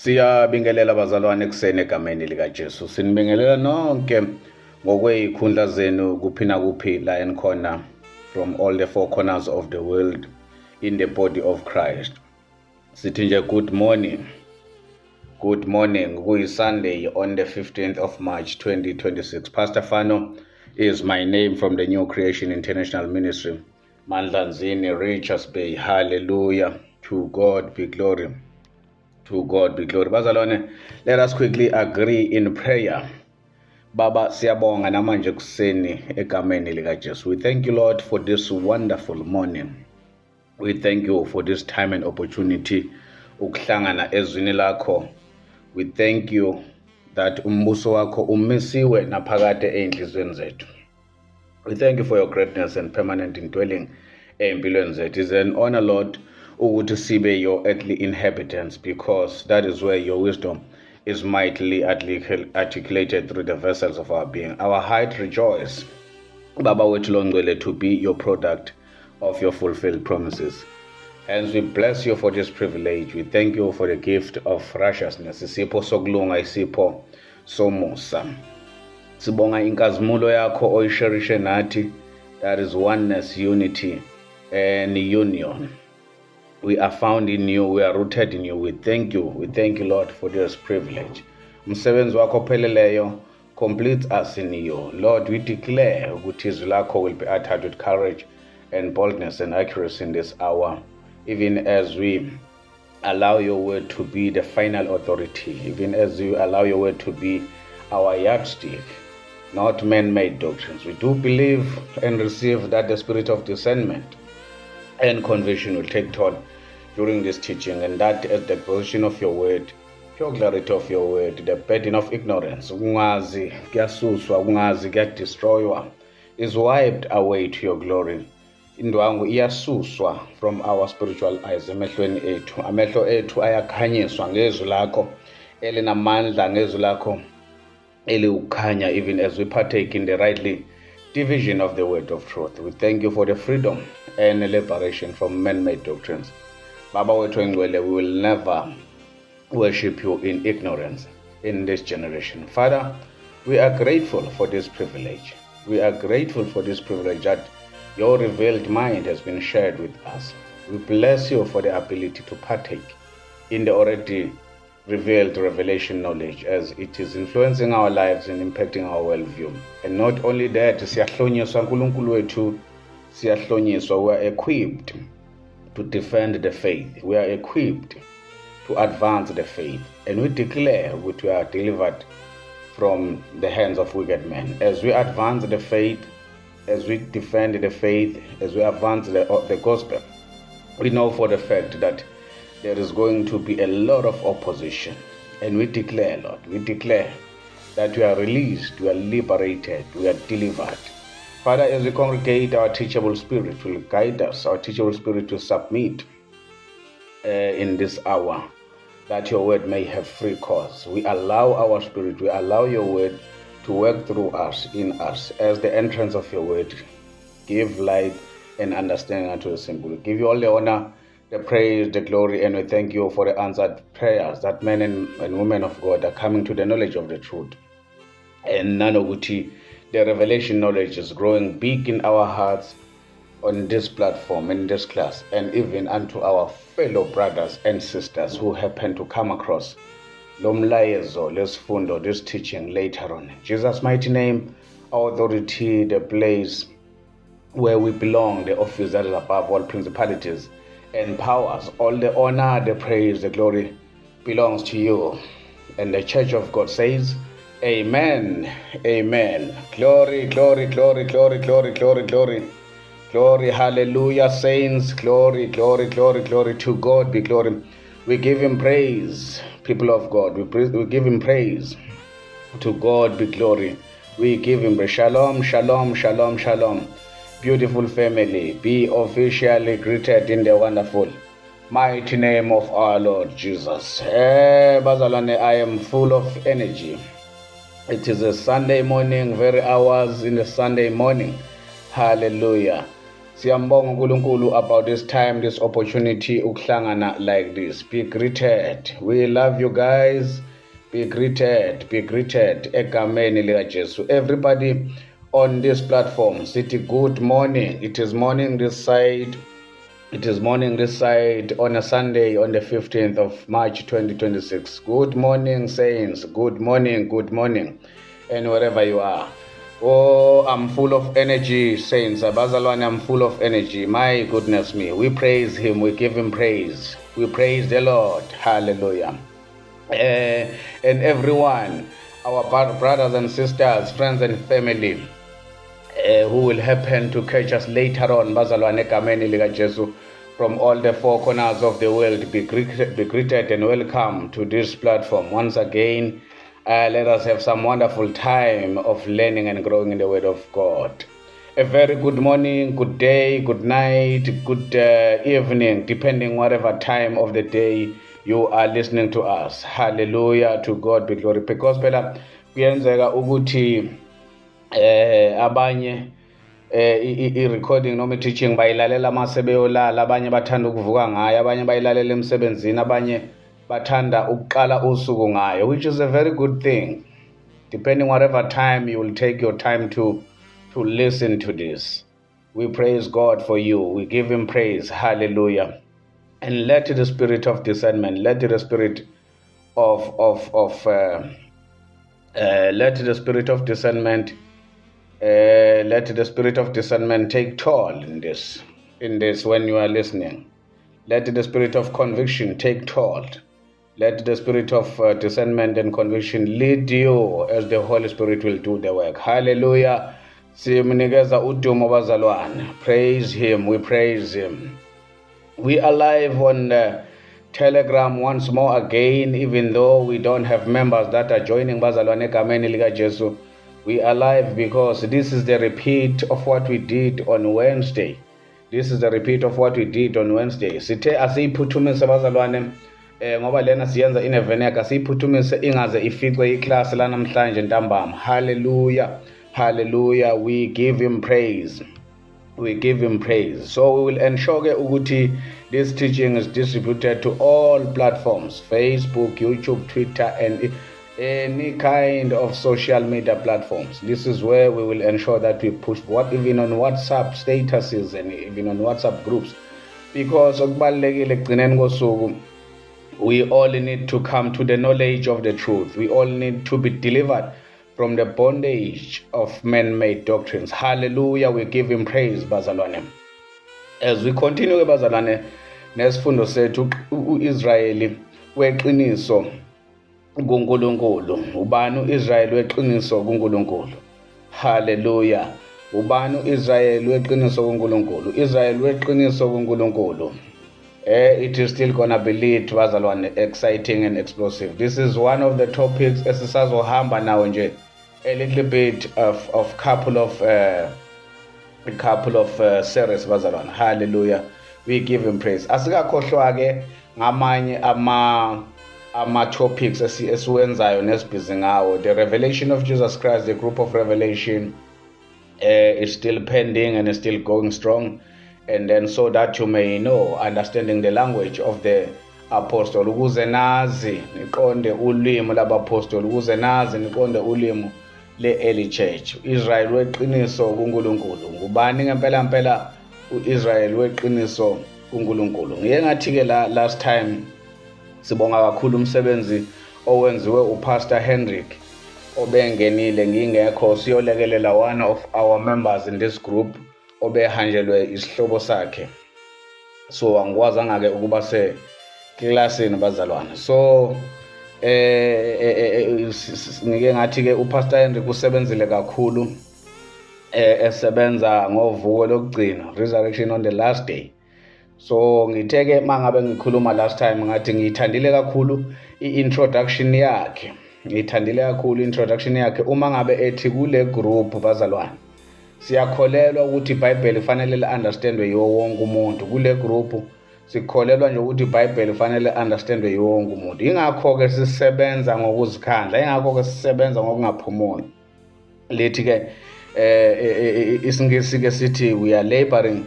Siyabingelela bazalwane ekuseni egameni likaJesu. Sinibingelela nonke ngokweyikhundla zenu kuphi na kuphi la enikhona from all the four corners of the world in the body of Christ. Sithi nje good morning. Good morning. Kuyi-Sunday on the 15th of March 2026. Pastor Fano is my name from the New Creation International Ministry. Mandlanzini, Richards Bay. Hallelujah. To God be glory. To God be glory. Bazalwane, let us quickly agree in prayer. Baba, siyabonga namanje kuseni egameni likaJesu. We thank you, Lord, for this wonderful morning. We thank you for this time and opportunity ukuhlangana ezwini lakho. We thank you that umbuso wakho umisiwe naphakade ey'nhlizweni zethu. We thank you for your greatness and permanent indwelling ey'mpilweni zethu. It's an honor, Lord, ukuthi sibe your earthly inhabitants, because that is where your wisdom is mightily articulated through the vessels of our being. Our heart rejoice, Baba wethu longcwele, to be your product of your fulfilled promises. Hence we bless you for this privilege. We thank you for the gift of righteousness. Isipho sokulunga, isipho somusa. Sibonga inkazimulo yakho oyisherishe nathi. That is oneness, unity, and union. We are found in you. We are rooted in you. We thank you. We thank you, Lord, for this privilege. Umsebenzi wakho opheleleyo, complete us in you. Lord, we declare ukuthi izwi lakho will be uttered with courage and boldness and accuracy in this hour, even as we allow your word to be the final authority, even as you allow your word to be our yardstick, not man-made doctrines. We do believe and receive that the spirit of discernment and conviction will take toll during this teaching, and that as the position of your word, pure clarity of your word, the burden of ignorance, ukungazi kuyasuswa, ukungazi kuyadestroywa, is wiped away to your glory. Indwangu iyasuswa from our spiritual eyes. Emehlweni ethu, amehlo ethu ayakhanyiswa ngezwi lakho elinamandla, ngezwi lakho eliukhanya, even as we partake in the rightly division of the word of truth. We thank you for the freedom and liberation from man-made doctrines. Baba wethu engcwele, we will never worship you in ignorance in this generation. Father, we are grateful for this privilege. We are grateful for this privilege that your revealed mind has been shared with us. We bless you for the ability to partake in the already revealed revelation knowledge as it is influencing our lives and impacting our worldview. And not only that, siyahlonyiswa uNkulunkulu wethu, siyahlonyiswa, we are equipped to defend the faith. We are equipped to advance the faith. And we declare that we are delivered from the hands of wicked men. As we advance the faith, as we defend the faith, as we advance the gospel, we know for the fact that there is going to be a lot of opposition. And we declare, Lord, we declare that we are released, we are liberated, we are delivered. Father, as we congregate, our teachable spirit will guide us, our teachable spirit will submit in this hour, that your word may have free course. We allow our spirit, we allow your word to work through us, in us, as the entrance of your word. Give light and understanding unto the simple. We give you all the honor, the praise, the glory, and we thank you for the answered prayers that men and women of God are coming to the knowledge of the truth. And Nanoguti, the revelation knowledge is growing big in our hearts on this platform, in this class, and even unto our fellow brothers and sisters who happen to come across lomlayezo, lesfundo, this teaching later on. In Jesus' mighty name, our authority, the place where we belong, the office that is above all principalities and powers, all the honor, the praise, the glory belongs to you. And the church of God says, amen, amen. Glory, glory, glory, glory, glory, glory, glory, glory, hallelujah, saints. Glory, glory, glory, glory. To God be glory. We give him praise, people of God. We give him praise. To God be glory. We give him praise. Shalom, shalom, shalom, shalom. Beautiful family, be officially greeted in the wonderful mighty name of our Lord Jesus. Bazalwane, I am full of energy. It is a Sunday morning, very hours in the Sunday morning. Hallelujah. Siyambonga uNkulunkulu about this time, this opportunity ukuhlangana like this. Be greeted. We love you guys. Be greeted. Be greeted. Egameni lika Jesu. Everybody on this platform, city, good morning. It is morning this side. It is morning this side on a Sunday on the 15th of March 2026. Good morning, saints. Good morning. Good morning. And wherever you are. Oh, I'm full of energy, saints. Abazalwane, I'm full of energy. My goodness me. We praise him. We give him praise. We praise the Lord. Hallelujah. And everyone, our brothers and sisters, friends and family, who will happen to catch us later on, Bazalwane egameni lika Jesu, from all the four corners of the world, be greeted and welcome to this platform. Once again, let us have some wonderful time of learning and growing in the Word of God. A very good morning, good day, good night, good evening, depending whatever time of the day you are listening to us. Hallelujah, to God be glory. Because phela kuyenzeka ukuthi abanye i-recording noma i-teaching bayilalela mase beyolala, abanye bathanda ukuvuka ngayo, abanye bayilalela emsebenzini, abanye bathanda ukuqala usuku ngayo, which is a very good thing. Depending whatever time you will take your time to listen to this. We praise God for you. We give him praise. Hallelujah. And let the spirit of discernment, let the spirit of discernment take toll in this when you are listening. Let the spirit of conviction take toll. Let the spirit of discernment and conviction lead you as the Holy Spirit will do the work. Hallelujah. Simnikeza udumo bazalwane. Praise him. We praise him. We are live on Telegram once more again, even though we don't have members that are joining bazalwane egameni lika Jesu. We are live because this is the repeat of what we did on Wednesday. This is the repeat of what we did on Wednesday. Sithe asiyiphuthumise bazalwane ngoba lena siyenza in eveneka, siyiphuthumise ingaze ifice iclass lanamhlanje ntambama. Hallelujah. Hallelujah. We give him praise. We give him praise. So we will ensure ukuthi this teaching is distributed to all platforms, Facebook, YouTube, Twitter, and any kind of social media platforms. This is where we will ensure that we push even on WhatsApp statuses and even on WhatsApp groups, because we all need to come to the knowledge of the truth. We all need to be delivered from the bondage of man-made doctrines. Hallelujah. We give him praise, bazalwane. As we continue, bazalwane, nesifundo sethu uIsrayeli weqiniso kuNkulunkulu. Ubani uIsrayeli weqiniso kuNkulunkulu? Hallelujah. Ubani uIsrayeli weqiniso kuNkulunkulu? Israyeli weqiniso kuNkulunkulu. It is still gonna be lit, bazalwane, exciting and explosive. This is one of the topics esisazohamba nawo nje a little bit of couple of series, bazalwane. Hallelujah. We give him praise. Asikakhohlwa ke ngamanye ama topics esiwenzayo nesibhizi ngawo. The revelation of Jesus Christ, the group of revelation, is still pending and is still going strong. And then so that you may know, understanding the language of the apostle, ukuze nazi niqonde ulimi labapostoli, ukuze nazi niqonde ulimi le-early church. Israel weqiniso kuNkulunkulu. Ngubani ngempela uIsrael weqiniso kuNkulunkulu? Ngiye ngathi ke last time sibonga kakhulu umsebenzi owenziwe uPastor Hendrik obengenile ngingekho, siyolekelela one of our members in this group obehanjelwe isihlobo sakhe. So angikwazanga ke ukuba se classini bazalwane. So ngike ngathi ke uPastor Hendrik usebenzile kakhulu esebenza ngovuko lokugcina, resurrection on the last day. So ngitheke mangabe ngikhuluma last time ngathi ngiyithandile kakhulu i-introduction yakhe. Ngiyithandile kakhulu i-introduction yakhe uma ngabe ethi kule group bazalwane siyakholelwa ukuthi iBhayibheli kufanele li-understandwe yiwo wonke umuntu. Kule group sikholelwa nje ukuthi iBhayibheli kufanele understandwe yiwo wonke umuntu. Ingakho ke sisebenza ngokuzikhandla, ingakho ke sisebenza ngokungaphumuli. Lethi ke isingisi ke sithi we are laboring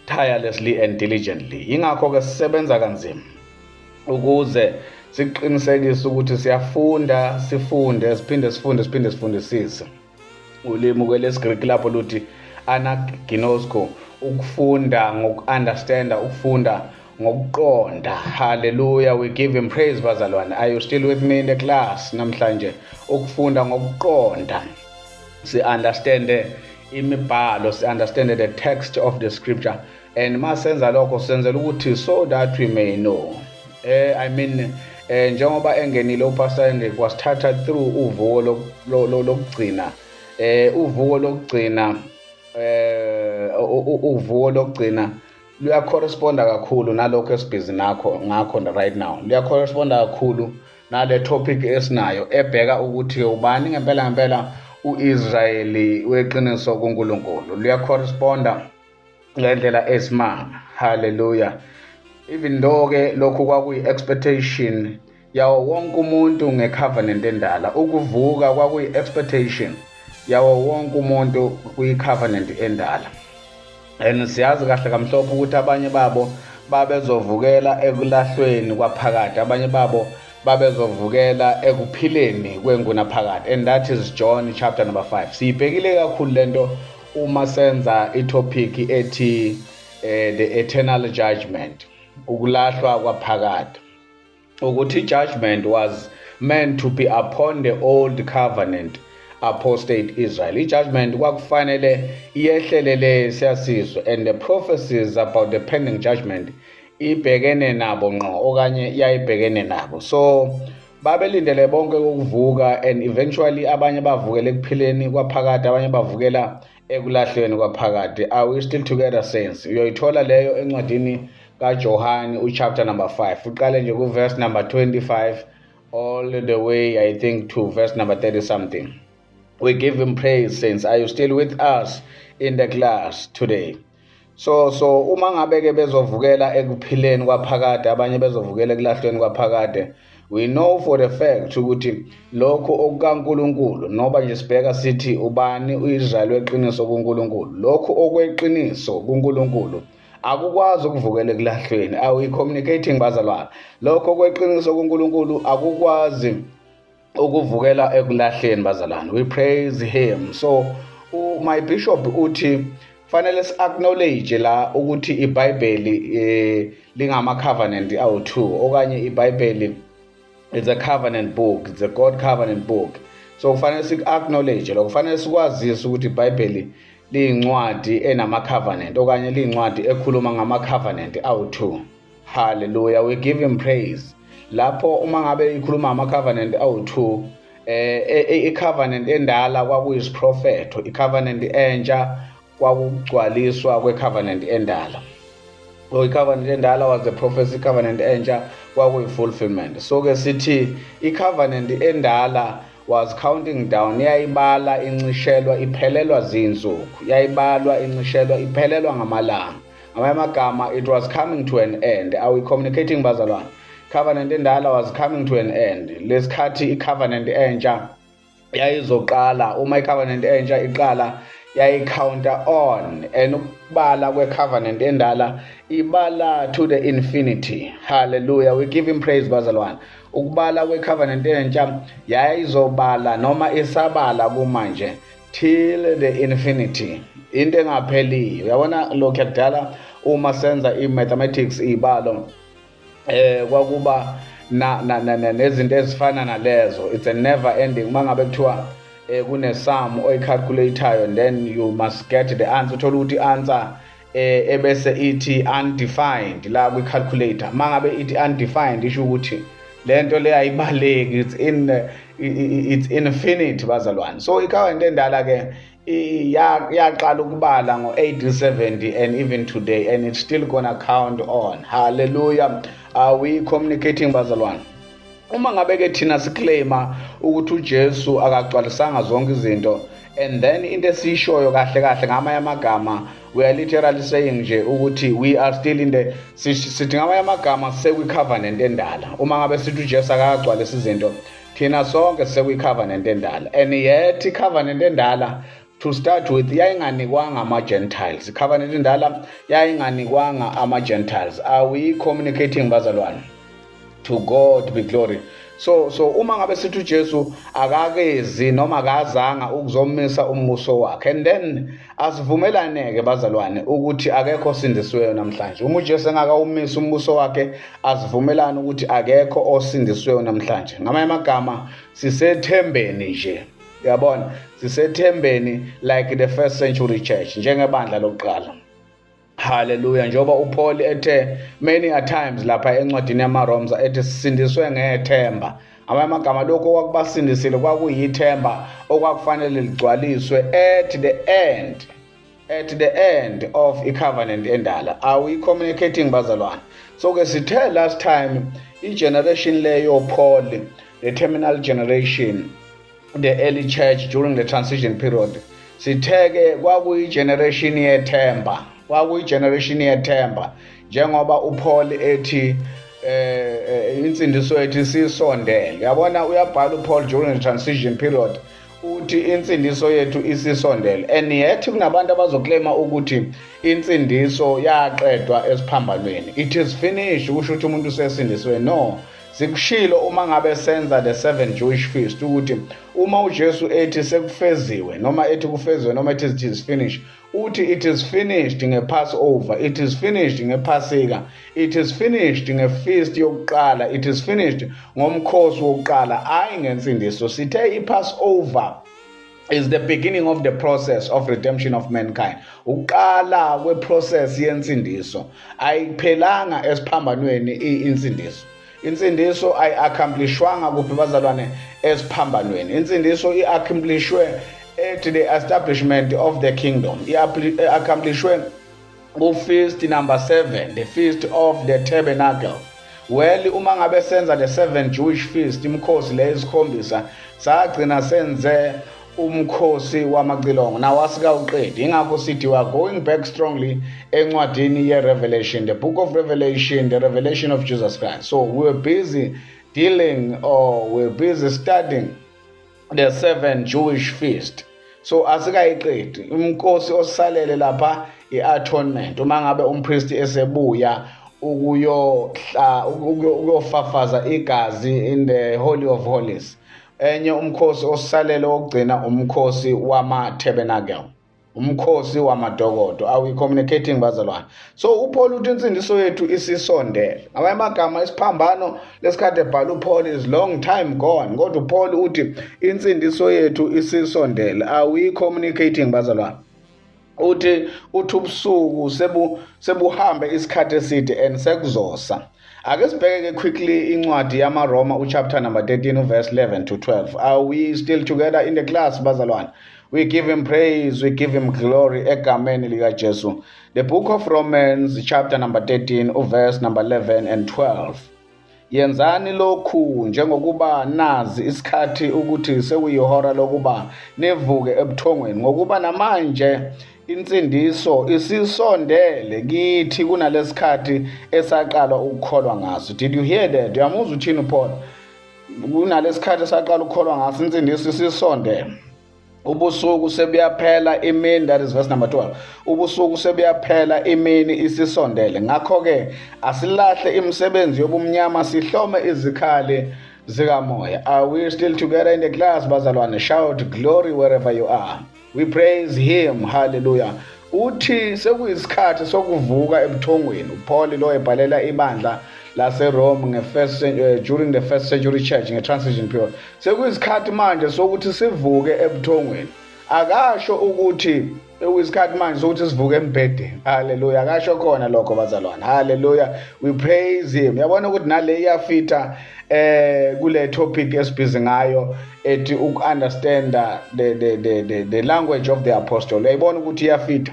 tirelessly and diligently. Ingakho ke sisebenza kanzima ukuze siqinisekise ukuthi siyafunda, sifunde, sifundisise. Ulimi kwelesiGreek lapho luthi anaginosko, ukufunda ngoku-understanda, ukufunda ngokuqonda. Hallelujah, we give him praise bazalwane. Are you still with me in the class namhlanje? Ukufunda ngokuqonda, si-understande imibhalo, si-understande the text of the scripture, and masenza lokho senzela ukuthi so that we may know. Njengoba engenile uPastor Hendrik wasithatha through uvuko lokugcina, uvuko lokugcina luya corresponda kakhulu nalokho esibhizi ngakho right now. Luya corresponda kakhulu nale topic esinayo ebheka ukuthi ubani ngempela uIsrayeli weqiniso kuNkulunkulu. Luya corresponda ngendlela esimanga. Hallelujah. Even though ke lokhu kwakuyi expectation yawo wonke umuntu ngecovenant endala, ukuvuka kwakuyi expectation yawo wonke umuntu kuyi-covenant endala. And siyazi kahle kamhlophe ukuthi abanye babo babezovukela ekulahlweni kwaphakade, abanye babo babezovukela ekuphileni kwengunaphakade, and that is John chapter number 5. Siyibhekile kakhulu lento uma senza itopic ethi the eternal judgment, ukulahlwa kwaphakade, ukuthi judgment was meant to be upon the old covenant apostate Israel. I-judgment kwakufanele iyehlelele siyasizwe, and the prophecies about the pending judgment ibhekene nabo ngqo okanye yayibhekene nabo. So babelindele bonke ukuvuka, and eventually abanye bavukela ekuphileni kwaphakade, abanye bavukela ekulahlweni kwaphakade. Are we still together, saints? Uyoyithola leyo encwadini kaJohane uchapter number 5. Uqale nje kuverse number 25 all the way I think to verse number 30 something. We give him praise, saints. Are you still with us in the class today? So uma ngabe ke bezovukela ekuphileni kwaphakade, abanye bezovukela ekulahlweni kwaphakade, we know for the fact ukuthi lokho okukaNkulunkulu, noba nje sibheka sithi ubani uIsrael weqiniso kuNkulunkulu, lokho okweqiniso kuNkulunkulu akukwazi ukuvukela ekulahlweni. Are we communicating bazalwane? Lokho okweqiniso kuNkulunkulu akukwazi ukuvukela ekulahleni bazalwane. We praise him. So my bishop uthi fanele si-acknowledge la ukuthi iBhayibheli lingama covenant awu-2, okanye iBhayibheli is a covenant book, it's a God covenant book. So kufanele si-acknowledge lokho, kufanele sikwazise ukuthi iBhayibheli liyincwadi enama covenant, okanye liyincwadi ekhuluma ngama covenant awu-2. Hallelujah, we give him praise. Lapho uma ngabe ikhuluma ngama covenant awu-2, i-covenant endala kwakuyisiprofetho, i-covenant entsha kwakugcwaliswa kwe-covenant endala. So i-covenant endala was the prophecy, i-covenant entsha kwakuyi-fulfillment. So ke sithi i-covenant endala was counting down, yayibala incishelwa iphelelwa zinsuku, yayibalwa incishelwa iphelelwa ngamalanga. Ngamanye amagama, it was coming to an end. Are we communicating bazalwane? Covenant endala was coming to an end. Lesikhathi i-covenant entsha yayizoqala. Uma i-covenant entsha iqala, yayi-counter on, and ukubala kwe-covenant endala ibala to the infinity. Hallelujah, we give him praise bazalwane. Ukubala kwe-covenant entsha yayizobala noma isabala kumanje till the infinity, into engapheliyo. Uyabona lokhu yakudala uma senza i-mathematics, ibalo kwakuba nezinto ezifana nalezo. It's a never ending. Mangabe kuthiwa kune-sum oyicalculate-ayo, and then you must get the answer. Uthola ukuthi answer ebese ithi undefined la kwi-calculator. Mangabe ithi undefined isho ukuthi lento le ayibaleki, it's infinite bazalwane. So i-covenant endala ke yaqala ukubala ngo-AD 70 and even today, and it's still gonna count on. Hallelujah. Are we communicating bazalwane? Uma ngabe ke thina siclaima ukuthi uJesu akagcwalisanga zonke izinto, and then into esishoyo kahle ngamanye amagama, we are literally saying nje ukuthi we are still in the, sithi ngamanye amagama sekwi-covenant endala. Uma ngabe sithi uJesu akagcwalisa izinto, thina sonke sekwi-covenant endala, and yet i-covenant endala to start with yayinganikwanga ama-Gentiles. Covenant indala yayinganikwanga ama-Gentiles. Are we communicating bazalwane? To God be glory. So uma ngabe sithi uJesu akakezi noma akazanga ukuzomisa umbuso wakhe, and then asivumelaneke bazalwane ukuthi akekho osindisiweyo namhlanje. Uma uJesu engakawumisa umbuso wakhe, asivumelane ukuthi akekho osindisiweyo namhlanje. Ngamanye amagama sisethembeni nje. Yabona, sisethembeni like the first century church, njengebandla lokuqala. Hallelujah. Njoba uPaul ethe many a times lapha encwadini yamaRoma ethi sisindiswe ngethemba. Amagama lokho okwakubasindisile kwakuyithemba okwakufanele ligcwaliswe at the end of i-covenant endala. Are we communicating bazalwane? So ke sithe last time i-generation leyo Paul, the terminal generation, the early church during the transition period, sitheke kwakuyi-generation yethemba. Kwakuyi-generation yethemba, njengoba uPaul ethi insindiso yethu sisondele. Yabona uyabhala uPaul during the transition period uthi insindiso yethu isisondele, and yet kunabantu abazoclaima ukuthi insindiso yaqedwa esiphambanweni. It is finished, kusho ukuthi umuntu usesindiswe. No, sikushilo uma ngabe senza the 7 Jewish feast ukuthi uma uJesu ethi sekufeziwe noma ethi kufeziwe noma ethi it is finished, uthi it is finished ngePassover, it is finished ngePhasika, it is finished ngefeast yokuqala, it is finished ngomkhosi wokuqala, ayi ngensindiso. Sithe iPassover is the beginning of the process of redemption of mankind. Uqala kweprocess yensindiso, ayiphelanga esiphambanweni insindiso. Insindiso ay-accomplishwanga kuphi bazalwane esiphambanweni. Insindiso i-accomplishwe at the establishment of the kingdom. I-accomplishwe ku-feast number 7, the feast of the tabernacle. Well, uma ngabe senza the 7 Jewish feast, imkhosi le esikhombisa, sagcina senze umkhosi wamacilongo. Nawo asikawuqedi. Ingakho sithi we are going back strongly encwadini ye-Revelation, the book of Revelation, the revelation of Jesus Christ. So we were busy studying the 7 Jewish feast. So asikayiqedi. Umkhosi osalele lapha i-atonement. Uma ngabe umpristi esebuya ukuyofafaza igazi in the Holy of Holies. Enye umkhosi osalele wokugcina umkhosi wama-tabernacle, umkhosi wamadokodo. Are we communicating bazalwane? So uPaul uthi insindiso yethu isisondele. Ngamanye amagama isiphambano lesikhathi ebhala uPaul is long time gone, kodwa uPaul uthi insindiso yethu isisondele. Are we communicating bazalwane? Uthi ubusuku sebuhambe isikhathi eside and sekuzosa. Ake sibheke quickly incwadi yamaRoma uchapter number 13 verse 11 to 12. Are we still together in the class bazalwane? We give him praise, we give him glory egameni lika Jesu. The book of Romans chapter number 13 verse number 11 and 12. Yenzani lokhu njengokuba nazi isikhathi ukuthi sekuyihora lokuba nevuke ebuthongweni, ngokuba namanje insindiso isisondele kithi kunalesikhathi esaqala ukukholwa ngaso. Did you hear that? Uyamuzwa uthini Paul? Kunalesikhathi esaqala ukukholwa ngaso insindiso isisondele. Ubusuku sebuyaphela imini, that is verse number 12. Ubusuku sebuyaphela imini isisondele. Ngakho ke asilahle imisebenzi yobumnyama sihlome izikhali zikamoya. Are we still together in the class bazalwane? Shout glory wherever you are. We praise him. Hallelujah. Uthi sekuyisikhathi sokuvuka ebuthongweni. uPaul lo ebhalela ibandla laseRome during the first century church nge-transition period. Sekuyisikhathi manje sokuthi sivuke ebuthongweni. Akasho ukuthi sekuyisikhathi manje sokuthi sivuke embhedeni. Hallelujah. Akasho khona lokho bazalwane. Hallelujah. We praise him. Yabona ukuthi nale iyafita kule topic esibhizi ngayo ethi uku-understand the language of the apostle. Uyayibona ukuthi iyafita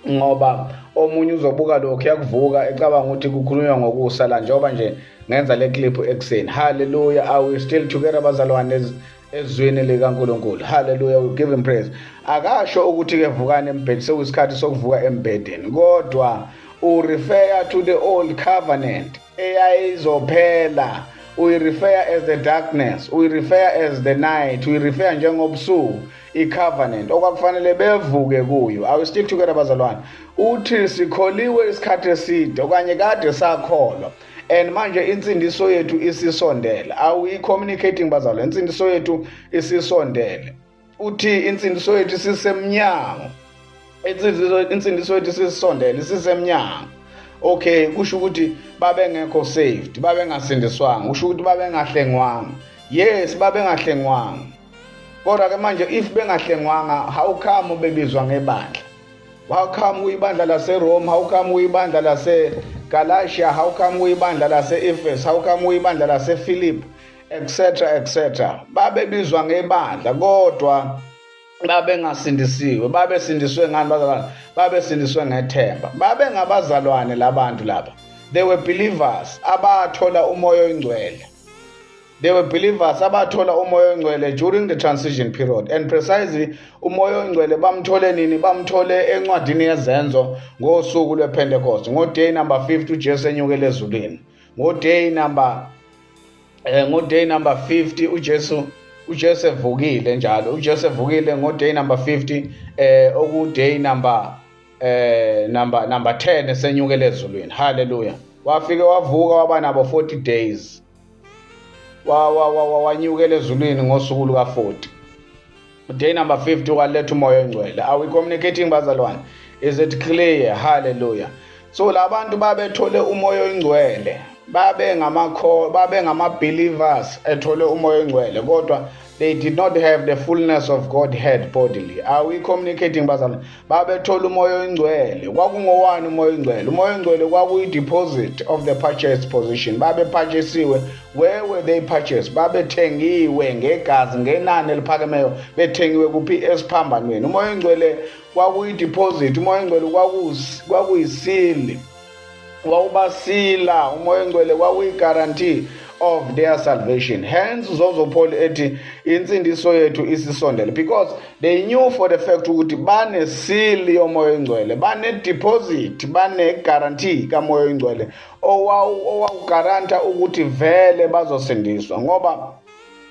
ngoba omunye uzobuka lokho yakuvuka ecabanga ukuthi kukhulunywa ngokusala njengoba nje ngenza le clip ekseni. Hallelujah. Are we still together bazalwane ezweni likaNkulunkulu? Hallelujah. We give him praise. Akasho ukuthi ke vukani embhedeni sekuyisikhathi sokuvuka embhedeni, kodwa urefer to the old covenant eyayizophela uyi-refer as the darkness, uyi-refer as the night, uyi-refer njengobusuku, i-covenant okwakufanele bevuke kuyo. Are we still together bazalwane? Uthi sikholiwe isikhathi eside okanye kade sakholwa and manje insindiso yethu isisondele. Are we communicating bazalwane? Insindiso yethu isisondele. Uthi insindiso yethu isisemnyango. Insindiso yethu isisondele, isisemnyango. Okay, kusho ukuthi babengekho saved, babengasindiswanga, kusho ukuthi babengahlengwanga. Yes, babengahlengwanga. Kodwa ke manje if bengahlengwanga, how come bebizwa ngebandla? How come uyibandla laseRome? How come uyibandla laseGalatia? How come uyibandla lase-Ephesus? How come uyibandla lasePhilippi? Etc. Babebizwa ngebandla kodwa babengasindisiwe. Babesindiswe ngani bazalwane? Babesindiswe ngethemba. Babengabazalwane labantu laba. They were believers abathola umoya oyingcwele. They were believers abathola umoya oyingcwele during the transition period, and precisely umoya oyingcwele bamthole nini? Bamthole encwadini yezenzo ngosuku lwePentecost, ngo-day number 50 uJesu enyukele ezulwini. Ngo-day number 50 uJesu evukile njalo. uJesu evukile ngo-day number 50 oku-day number 10 esenyukele ezulwini. Hallelujah. Wafike wavuka waba nabo 40 days. Wanyukele ezulwini ngosuku luka-40. Day number 50 waletha umoya oyingcwele. Are we communicating bazalwane? Is it clear? Hallelujah. So labantu babethole umoya oyingcwele, babe ngama-believers ethole umoya oyingcwele, kodwa they did not have the fullness of Godhead bodily. Are we communicating bazalwane? Babethole umoya oyingcwele. Kwakungowani umoya oyingcwele? Umoya oyingcwele kwakuyi-deposit of the purchased position. Babepurchasiwe. Where were they purchased? Babethengiwe ngegazi, ngenani eliphakemeyo. Bethengiwe kuphi? Esiphambanweni. Umoya oyingcwele kwakuyi-deposit. Umoya oyingcwele kwakuyisili. Wawubasila. Umoya oyingcwele kwakuyi-guarantee of their salvation. Hence uZozo Paul ethi insindiso yethu isisondele, because they knew for the fact ukuthi banesili yomoya oyingcwele, bane-deposit, bane-guarantee kamoya oyingcwele owawugaranta ukuthi vele bazosindiswa, ngoba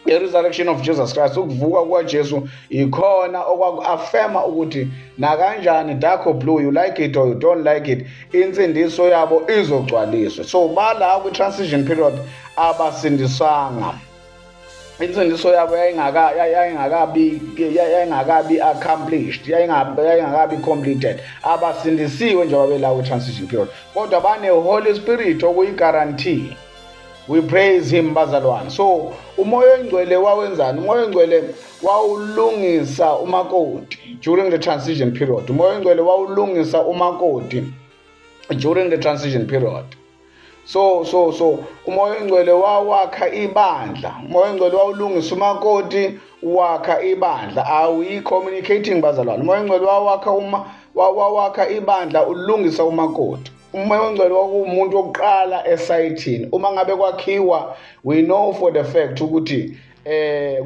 the resurrection of Jesus Christ, ukuvuka kukaJesu, ikhona okwaku-affirma ukuthi nakanjani, dark or blue, you like it or you don't like it, insindiso yabo izogcwaliswa. So bala kwi-transition period abasindiswanga. Insindiso yabo yayingakabi accomplished, yayingakabi completed. Abasindisiwe njengoba bela kwi-transition period, kodwa bane-Holy Spirit okuyi-guarantee. We praise him bazalwane. So umoya oyingcwele wawenzani? Umoya oyingcwele wawulungisa umakoti during the transition period. Umoya oyingcwele wawulungisa umakoti during the transition period. So umoya oyingcwele wawakha ibandla. Umoya oyingcwele wawulungisa umakoti, wakha ibandla. Are we communicating bazalwane? Umoya oyingcwele wawakha ibandla, ulungisa umakoti. Umoya oyingcwele kwakuwumuntu wokuqala esayithini. Uma ngabe kwakhiwa, we know for the fact ukuthi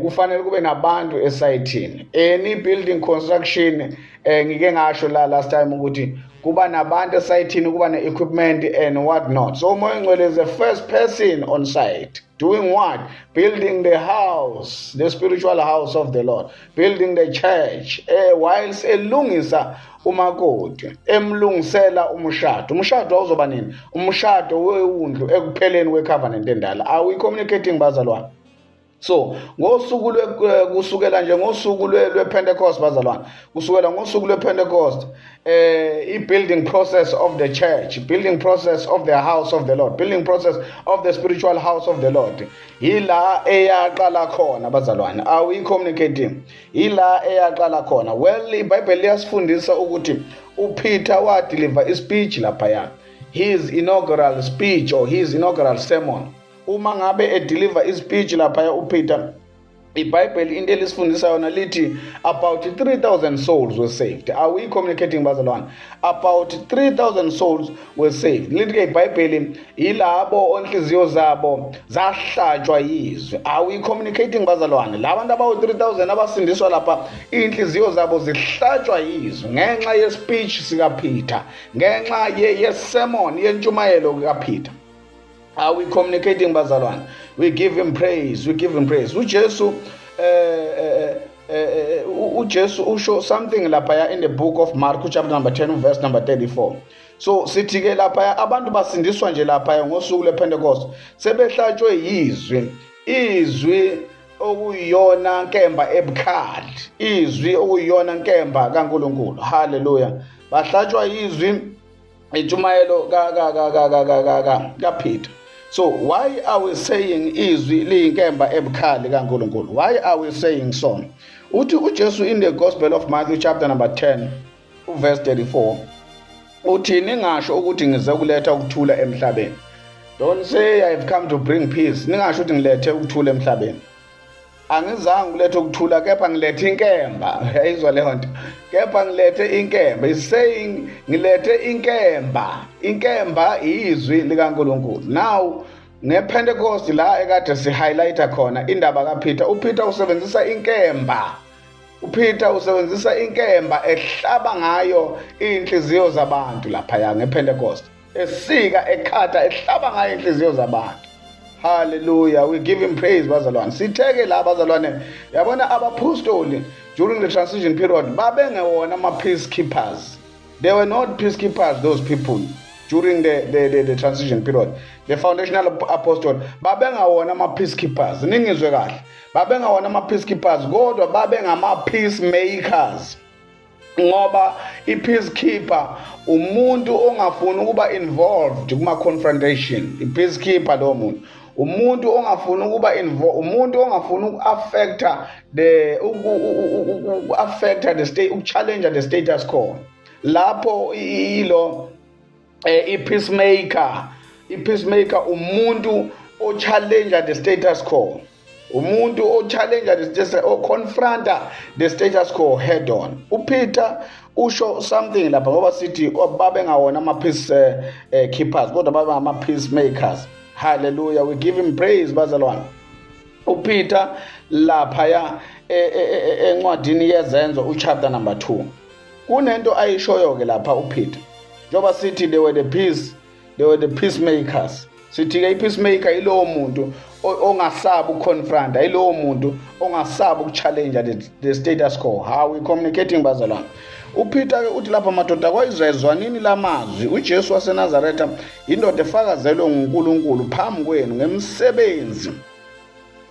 kufanele kube nabantu esayithini. Any building construction, ngike ngasho la last time ukuthi kuba nabantu esayithini, kuba ne-equipment and what not. So umoya oyingcwele is the first person on site. Doing what? Building the house, the spiritual house of the Lord. Building the church. Whilst elungisa umakoti, emlungisela umshado. Umshado wawuzoba nini? Umshado wewundlu ekupheleni kwe-covenant endala. Are we communicating bazalwane? So ngosuku kusukela nje ngosuku lwePentecost bazalwane, kusukela ngosuku lwePentecost, i-building process of the church, building process of the house of the Lord, building process of the spiritual house of the Lord, yila eyaqala khona bazalwane. Are we communicating? Yila eyaqala khona. Well, iBhayibheli liyasifundisa ukuthi uPeter wadeliver ispeech laphaya, his inaugural speech or his inaugural sermon. Uma ngabe edeliver ispeech laphaya uPeter, iBhayibheli into elisifundisa yona lithi about 3,000 souls were saved. Are we communicating bazalwane? About 3,000 souls were saved. Lithi ke iBhayibheli yilabo onhliziyo zabo zahlatshwa yizwe. Are we communicating bazalwane? Labantu abawu-3,000 abasindiswa lapha, inhliziyo zabo zihlatshwa yizwe ngenxa yespeech sikaPeter, ngenxa yesermon yentshumayelo kaPeter. Are we communicating, bazalwane? We give him praise. We give him praise. uJesu usho something lapha in the book of Mark chapter number 10 verse number 34. So sithi ke lapha abantu basindiswa nje lapha ngosuku lePentecost sebehlatshwe izwi okuyiyona nkemba ebukhali, izwi okuyiyona nkemba kaNkulunkulu. Hallelujah. Bahlatshwa izwi intshumayelo kaPeter. So why are we saying izwi liyinkemba ebukhali kaNkulunkulu? Why are we saying so? Uthi uJesu in the Gospel of Matthew chapter number 10 verse 34 uthi ningasho ukuthi ngize kuletha ukuthula emhlabeni. Don't say I've come to bring peace. Ningasho ukuthi ngilethe ukuthula emhlabeni. Angizange ngilethe ukuthula, kepha ngilethe inkemba. Yayizwa leyo nto. Kepha ngilethe inkemba. Is saying ngilethe inkemba. Inkemba izwi likaNkulunkulu. Now ngePentecost la ekade si highlighta khona indaba kaPeter. uPeter usebenzisa inkemba. uPeter usebenzisa inkemba ehlaba ngayo inhliziyo zabantu lapha ngePentecost. Esika ekhata ehlaba ngayo inhliziyo zabantu. Hallelujah. We give him praise, bazalwane. Sitheke la bazalwane. Yabona abapostoli during the transition period babengewona ama-peacekeepers. They were not peacekeepers, those people, during the transition period. The foundational apostle babengawona ama-peacekeepers. Ningizwe kahle. Babengawona ama-peacekeepers kodwa babengama-peacemakers. Ngoba i-peacekeeper umuntu ongafuni ukuba involved kuma-confrontation. I-peacekeeper lo muntu umuntu ongafuni ukuba umuntu ongafuni uku-affecta the state, ukuchallenge the status quo. Lapho ilo i-peacemaker umuntu o-challenge the status quo. Umuntu o-challenge the status, o-confronta the status quo head on. uPeter usho something lapha ngoba sithi babengawona ama-peace keepers kodwa babe ama-peacemakers. Hallelujah. We give him praise, bazalwane. uPeter lapha encwadini yezenzo uchapter number 2 kunento ayishoyo ke lapha uPeter. Njoba sithi they were the peacemakers. Sithi ke i-peacemaker ilowo muntu ongasabi ukuconfronta, ilowo muntu ongasabi ukuchallenge the status quo. How we communicating, bazalwane? uPeter ke uthi lapha madoda kwayizwezwanini lamazwi uJesu waseNazaretha indoda efakazelwe nguNkulunkulu phambi kwenu ngemisebenzi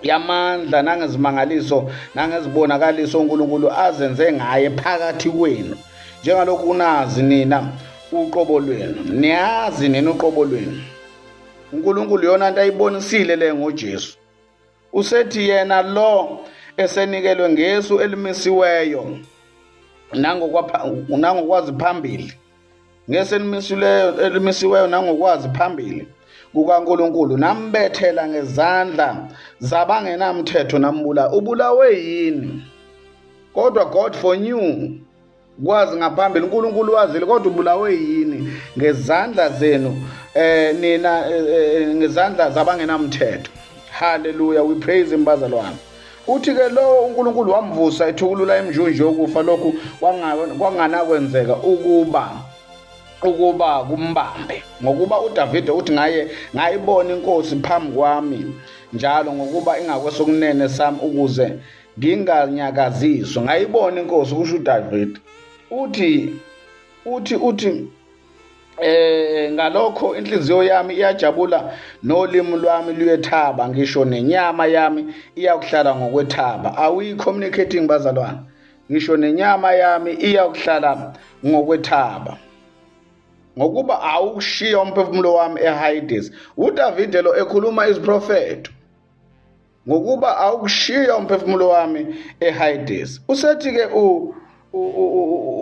yamandla nangezimangaliso nangezibonakaliso uNkulunkulu azenze ngaye phakathi kwenu, njengalokhu unazi nina uqobo lwenu. Niyazi nina uqobo lwenu. uNkulunkulu yona into ayibonisile le ngoJesu. Usethi yena lo esenikelwe ngesu elimisiweyo nangokwazi phambili, elimisiweyo nangokwazi phambili kukaNkulunkulu, nambethela ngezandla zabangenamthetho nambula. Ubulawe yini? Kodwa God foreknew, kwazi ngaphambili. uNkulunkulu wazile kodwa ubulawe yini ngezandla zenu nina ngezandla zabangenamthetho. Hallelujah. We praise him, bazalwane. Uthi ke lo uNkulunkulu wamvusa ethukulula emjunju yokufa, lokhu kwanganakwenzeka ukuba kumbambe. Ngokuba uDavide uthi ngayibona inkosi phambi kwami njalo, ngokuba ingakwesokunene sami ukuze nginganyakaziswa. Ngayibona inkosi, kusho uDavide. Uthi ngalokho inhliziyo yami iyajabula nolimi lwami luyethaba, ngisho nenyama yami iyakuhlala ngokwethaba. Are we communicating, bazalwane? Ngisho nenyama yami iyakuhlala ngokwethaba, ngokuba awukushiya umphefumulo wami eHades. uDavide lo ekhuluma iziprofeto ngokuba awukushiya umphefumulo wami eHades. Usethi ke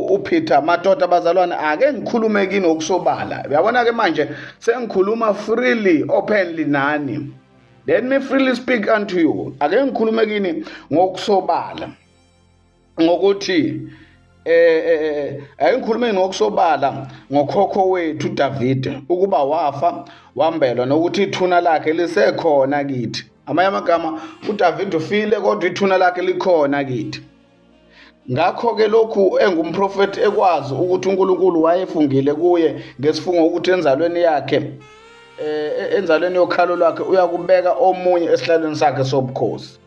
uPeter, madoda bazalwane, ake ngikhulume kini okusobala. Uyabona ke manje sengikhuluma freely, openly nani. Let me freely speak unto you. Ake ngikhulume kini ngokusobala, ngokuthi ake ngikhulume ngokusobala ngokhokho wethu uDavide, ukuba wafa wambelwa nokuthi ithuna lakhe lisekhona kithi. Amanye amagama, uDavide ufile kodwa ithuna lakhe likhona kithi. Ngakho ke lokhu engumprofeti ekwazi ukuthi uNkulunkulu wayefungile kuye ngesifungo ukuthi enzalweni yakhe enzalweni yokhalo lwakhe uyakubeka omunye esihlalweni sakhe sobukhosi.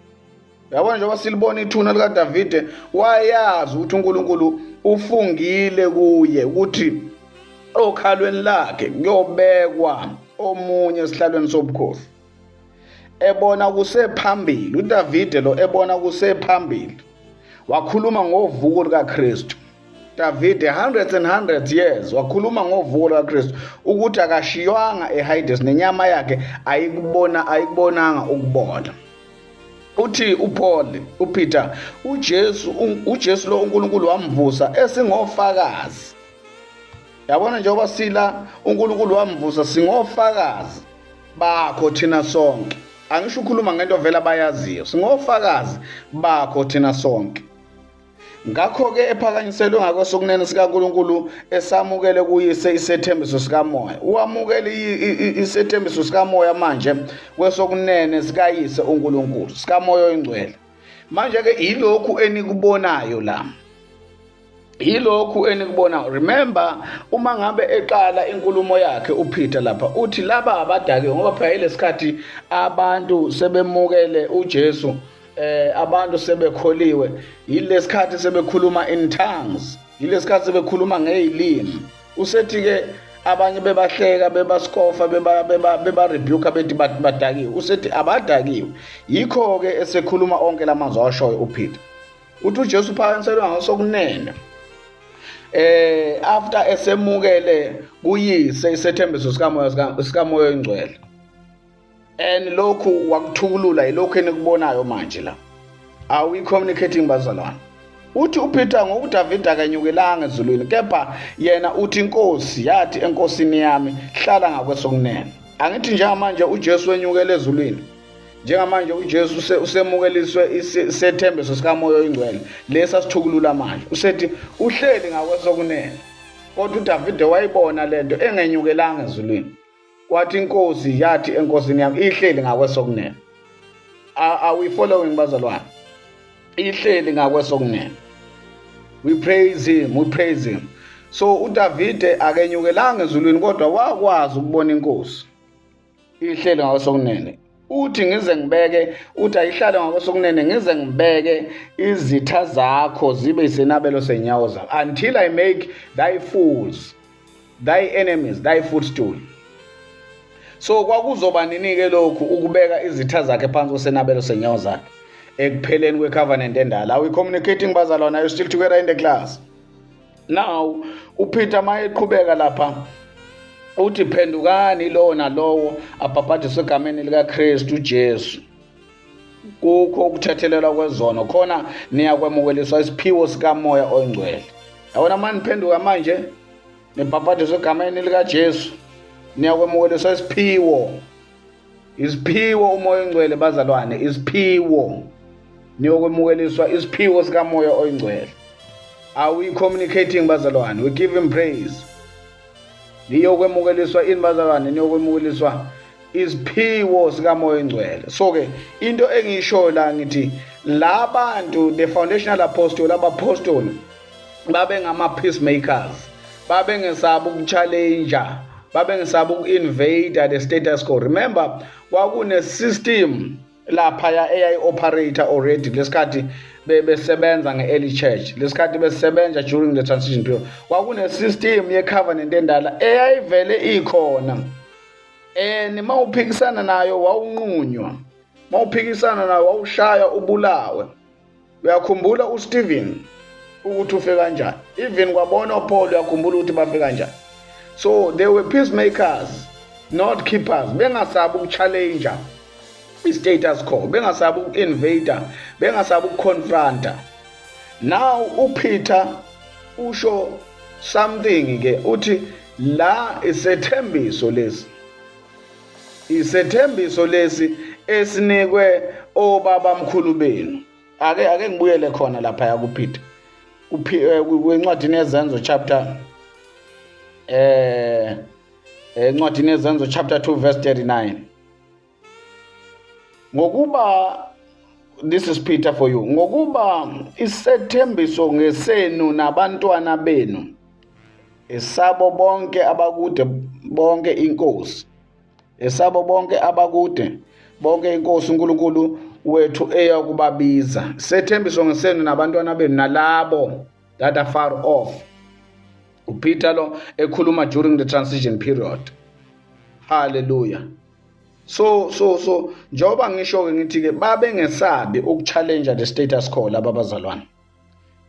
Yabona njengoba silibona ithuna likaDavide, wayazi ukuthi uNkulunkulu ufungile kuye ukuthi okhalweni lakhe kuyobekwa omunye esihlalweni sobukhosi. Ebona kusephambili, uDavide lo ebona kusephambili, wakhuluma ngovuko likaKristu. Davide hundreds and hundreds years wakhuluma ngovuko likaKristu ukuthi akashiywanga eHades, nenyama yakhe ayikubonanga ukubola. Uthi uPaul, uPeter, uJesu lo uNkulunkulu wamvusa esingofakazi. Yabona njengoba sila uNkulunkulu wamvusa singofakazi bakho thina sonke. Angisho ukhuluma ngento vela bayaziyo, singofakazi bakho thina sonke. Ngakho-ke ephakanyiselwe ngakwesokunene sikaNkulunkulu esamukele kuyise isethembiso sikamoya. Uwamukele isethembiso sikamoya manje kwesokunene sikayise uNkulunkulu, sikamoya oyingcwele. Manje-ke yilokhu enikubonayo la. Yilokhu enikubonayo. Remember, uma ngabe eqala inkulumo yakhe uPeter lapha uthi laba abadakiwe, ngoba phela yilesikhathi abantu sebemukele uJesu, abantu sebekholiwe, yilesikhathi sebekhuluma in tongues, yilesikhathi sebekhuluma ngezilimi. Usethi-ke abanye bebahleka, bebaskofa, beba rebuke bethi badakiwe. Usethi abadakiwe. Yikho-ke esekhuluma onke lamazwi awashoyo uPeter. Uthi uJesu phakaniselwe ngasokunene after esemukele kuyise isethembiso sikamoya oyingcwele. And lokhu wakuthukulula yilokhu enikubonayo manje la. Are we communicating bazalwane? Uthi uPeter ngokuDavide akanyukelanga ezulwini, kepha yena uthi inkosi yathi enkosini yami hlala ngakwesokunene. Angithi njengamanje uJesu wenyukele ezulwini, njengamanje uJesu usemukeliswe isethembiso sikamoya oyingcwele lesa sithukulula manje. Usethi uhleli ngakwesokunene. Kodwa uDavide wayibona lento engenyukelanga ezulwini. Kwathi inkosi yathi enkosini yami ihleli ngakwesokunene. Are we following bazalwane? Ihleli ngakwesokunene. We praise him, we praise him. So uDavide akenyukelanga ezulwini kodwa wakwazi ukubona inkosi ihleli ngakwesokunene. Uthi ngize ngibeke, uthi ayihlale ngakwesokunene, ngize ngibeke izitha zakho zibe isenabelo senyawo zakho, until I make thy fools, thy enemies, thy footstool. So kwakuzoba nini-ke lokhu ukubeka izitha zakhe phansi kwesenabelo senyawo zakhe ekupheleni kwecovenant endala? Are we communicating bazalwane? Are you still together in the class? Now uPeter mayeqhubeka lapha uthi phendukani lowo nalowo abhabhadiswe egameni likaKristu uJesu kukho ukuthethelelwa kwezono, khona niyakwemukeliswa isiphiwo sikamoya oyingcwele. Yabona manje niphenduka manje nibhabhadiswe egameni likaJesu, niyakwemukeliswa isiphiwo umoya oyingcwele bazalwane, isiphiwo. Niyokwemukeliswa isiphiwo sikamoya oyingcwele. Are we communicating bazalwane? We give him praise. Niyokwemukeliswa ini bazalwane? Niyokwemukeliswa isiphiwo sikamoya oyingcwele. So-ke into engiyisho la ngithi labantu the foundational apostle, abapostoli babe ngama-peacemakers, babe ngesaba ukuchallenja, babe ngesaba uku-invade the status quo. Remember, kwakune-system lapha eyayi-operator already lesikhathi besebenza nge-early church, lesikhathi besebenza during the transition period. Kwakune-system ye-covenant endala eyayivele ikhona, and uma uphikisana nayo wawunqunywa, uma uphikisana nayo wawushaya ubulawe. Uyakhumbula uStephen ukuthi ufe kanjani, even kwabona uPaul uyakhumbula ukuthi bafe kanjani. So they were peacemakers, not keepers. Bengasabi ukuchallenger i-status quo, bengasabi uku-invader, bengasabi ukuconfronta. Now uPeter usho something ke, uthi la isethembiso lesi esinikwe obaba mkhulu benu. Ake ngibuyele khona lapha ya kuPeter kwencwadini yezenzo chapter encwadini yezenzo chapter 2 verse 39. Ngokuba, this is Peter for you, ngokuba isethembiso ngesenu nabantwana benu, esabo bonke abakude bonke inkosi. esabo bonke abakude, bonke inkosi uNkulunkulu wethu eyakubabiza. Sethembiso ngesenu nabantwana benu nalabo that are far off. uPeter lo ekhuluma during the transition period. Hallelujah. So njoba ngisho-ke ngithi-ke babe ngesabi ukuchallenge the status quo laba bazalwane.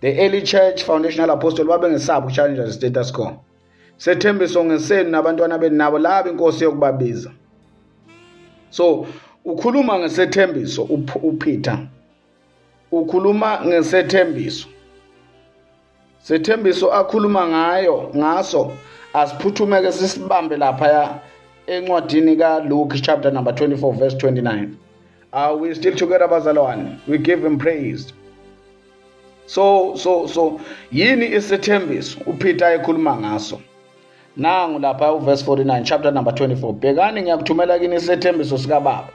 The early church foundational apostle babe ngesabi ukuchallenge the status quo. Sethembiso ngesenu nabantwana benu nabo laba inkosi yokubabiza. So ukhuluma ngesethembiso uPeter. Ukhuluma ngesethembiso. Sethembiso akhuluma ngaso asiphuthume-ke sisibambe lapha encwadini kaLuke chapter number 24 verse 29. Are we still together bazalwane? We give him praise. So yini isethembiso uPeter ekhuluma ngaso? Nangu lapha uverse 49 chapter number 24. Bhekani ngiyakuthumela kini isethembiso sika Baba.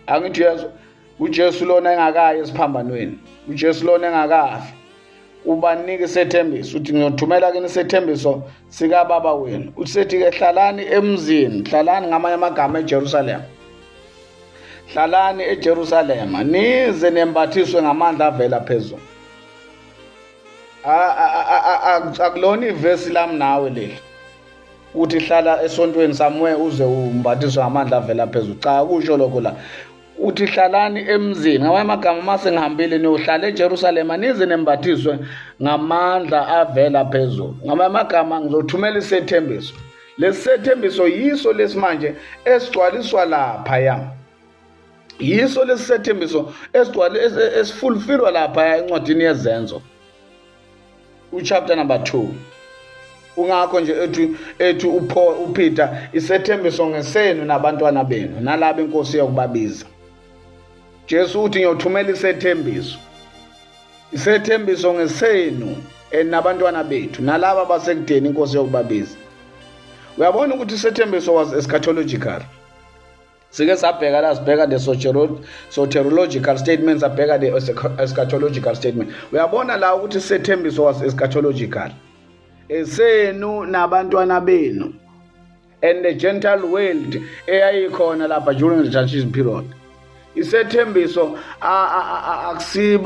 Angithi yazo uJesu lona engakayi esiphambanweni. uJesu lona engakafi. Ubanike isethembiso uthi ngiyothumela kini isethembiso sika Baba wenu. Usethi-ke hlalani emzini, hlalani ngamanye amagama eJerusalem. Hlalani eJerusalema nize nembathiswe ngamandla avela phezulu. Akulona ivesi lami nawe leli. Uthi hlala esontweni samwe uze umbathiswe ngamandla avela phezulu. Cha kusho lokho la. Uthi hlalani emzini ngamanye amagama mase ngihambile niyohlala eJerusalema nize nembathiswe ngamandla avela phezulu. Ngamanye amagama ngizothumela isethembiso. Lesithembiso yiso lesimanje esigcwaliswa lapha ya. Yiso lesithembiso esifulfillwa lapha encwadini yezenzo. Chapter number 2. Ungakho nje ethu uPeter isethembiso ngesenu nabantwana benu nalabo inkosi yokubabiza. Jesu uthi ngiyothumela isethembiso. Isethembiso ngesenu nabantwana bethu nalabo abasekudeni inkosi yokubabiza. Uyabona ukuthi isethembiso was eschatological. Sike sabheka la sibheka the soteriological statements abheka the eschatological statement. Uyabona la ukuthi isethembiso was eschatological. Esenu nabantwana benu and the Gentile world eyayikhona lapha during the transition period. Isethembiso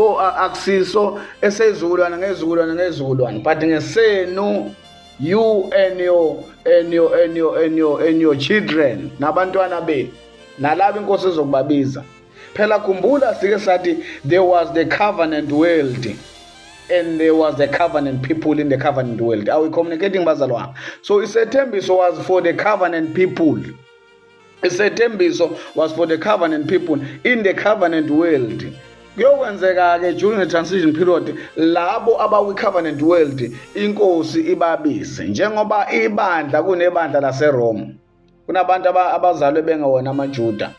akusiso esezukulwana ngezukulwana but ngesenu you and your children nabantwana benu nalabo inkosi ezokubabiza. Phela khumbula sike sathi there was the covenant world and there was the covenant people in the covenant world. Are we communicating bazalwane? So isethembiso was for the covenant people. Isethembiso was for the covenant people in the covenant world. Kuyokwenzeka-ke during the transition period labo abawi covenant world inkosi ibabize njengoba ibandla kunebandla laseRome. Kunabantu abazalwe bengewona amaJuda.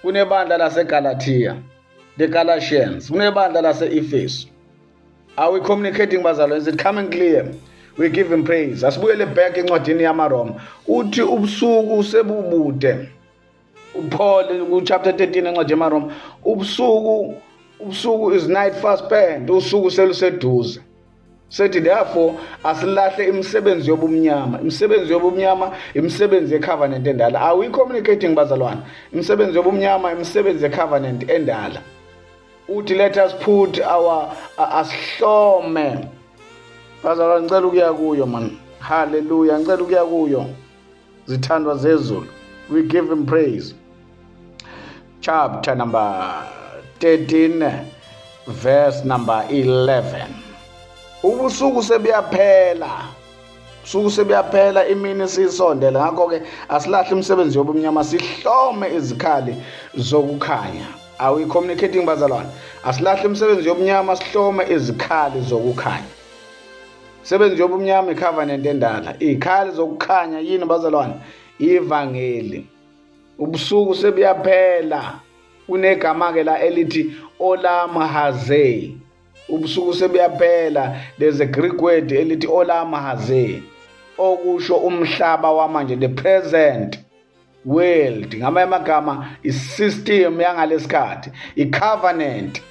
Kunebandla laseGalatia, the Galatians. Kunebandla lase-Efesu. Are we communicating bazalwane? Is it coming clear? We give him praise. Asibuyele back encwadini yamaRoma. Uthi ubusuku sebubude. Paul chapter 13 encwadi yamaRoma. Ubusuku is night fast spent. Usuku seluseduze. Sethi therefore asilahle imisebenzi yobumnyama. Imisebenzi yobumnyama, imisebenzi yecovenant endala. Are we communicating bazalwane? Imisebenzi yobumnyama, imisebenzi yecovenant endala. Uthi let us put our asihlome. Bazalwane ngicela ukuya kuyo man. Hallelujah. Ngicela ukuya kuyo. Zithandwa zezulu. We give him praise. Chapter number 13 verse number 11. Ubusuku sebuyaphela. Ubusuku sebuyaphela imini sisondela. Ngakho-ke asilahle imisebenzi yobumnyama sihlome izikhali zokukhanya. Are we communicating bazalwane? Asilahle imisebenzi yobumnyama sihlome izikhali zokukhanya. Imisebenzi yobumnyama icovenant endala. Izikhali zokukhanya yini bazalwane? Ivangeli. Ubusuku sebuyaphela. Kunegama-ke la elithi olam hazeh. Ubusuku sebuyaphela. There's a Greek word elithi olam hazeh. Okusho umhlaba wamanje, the present world. Ngamanye amagama isystem yangalesikhathi, icovenant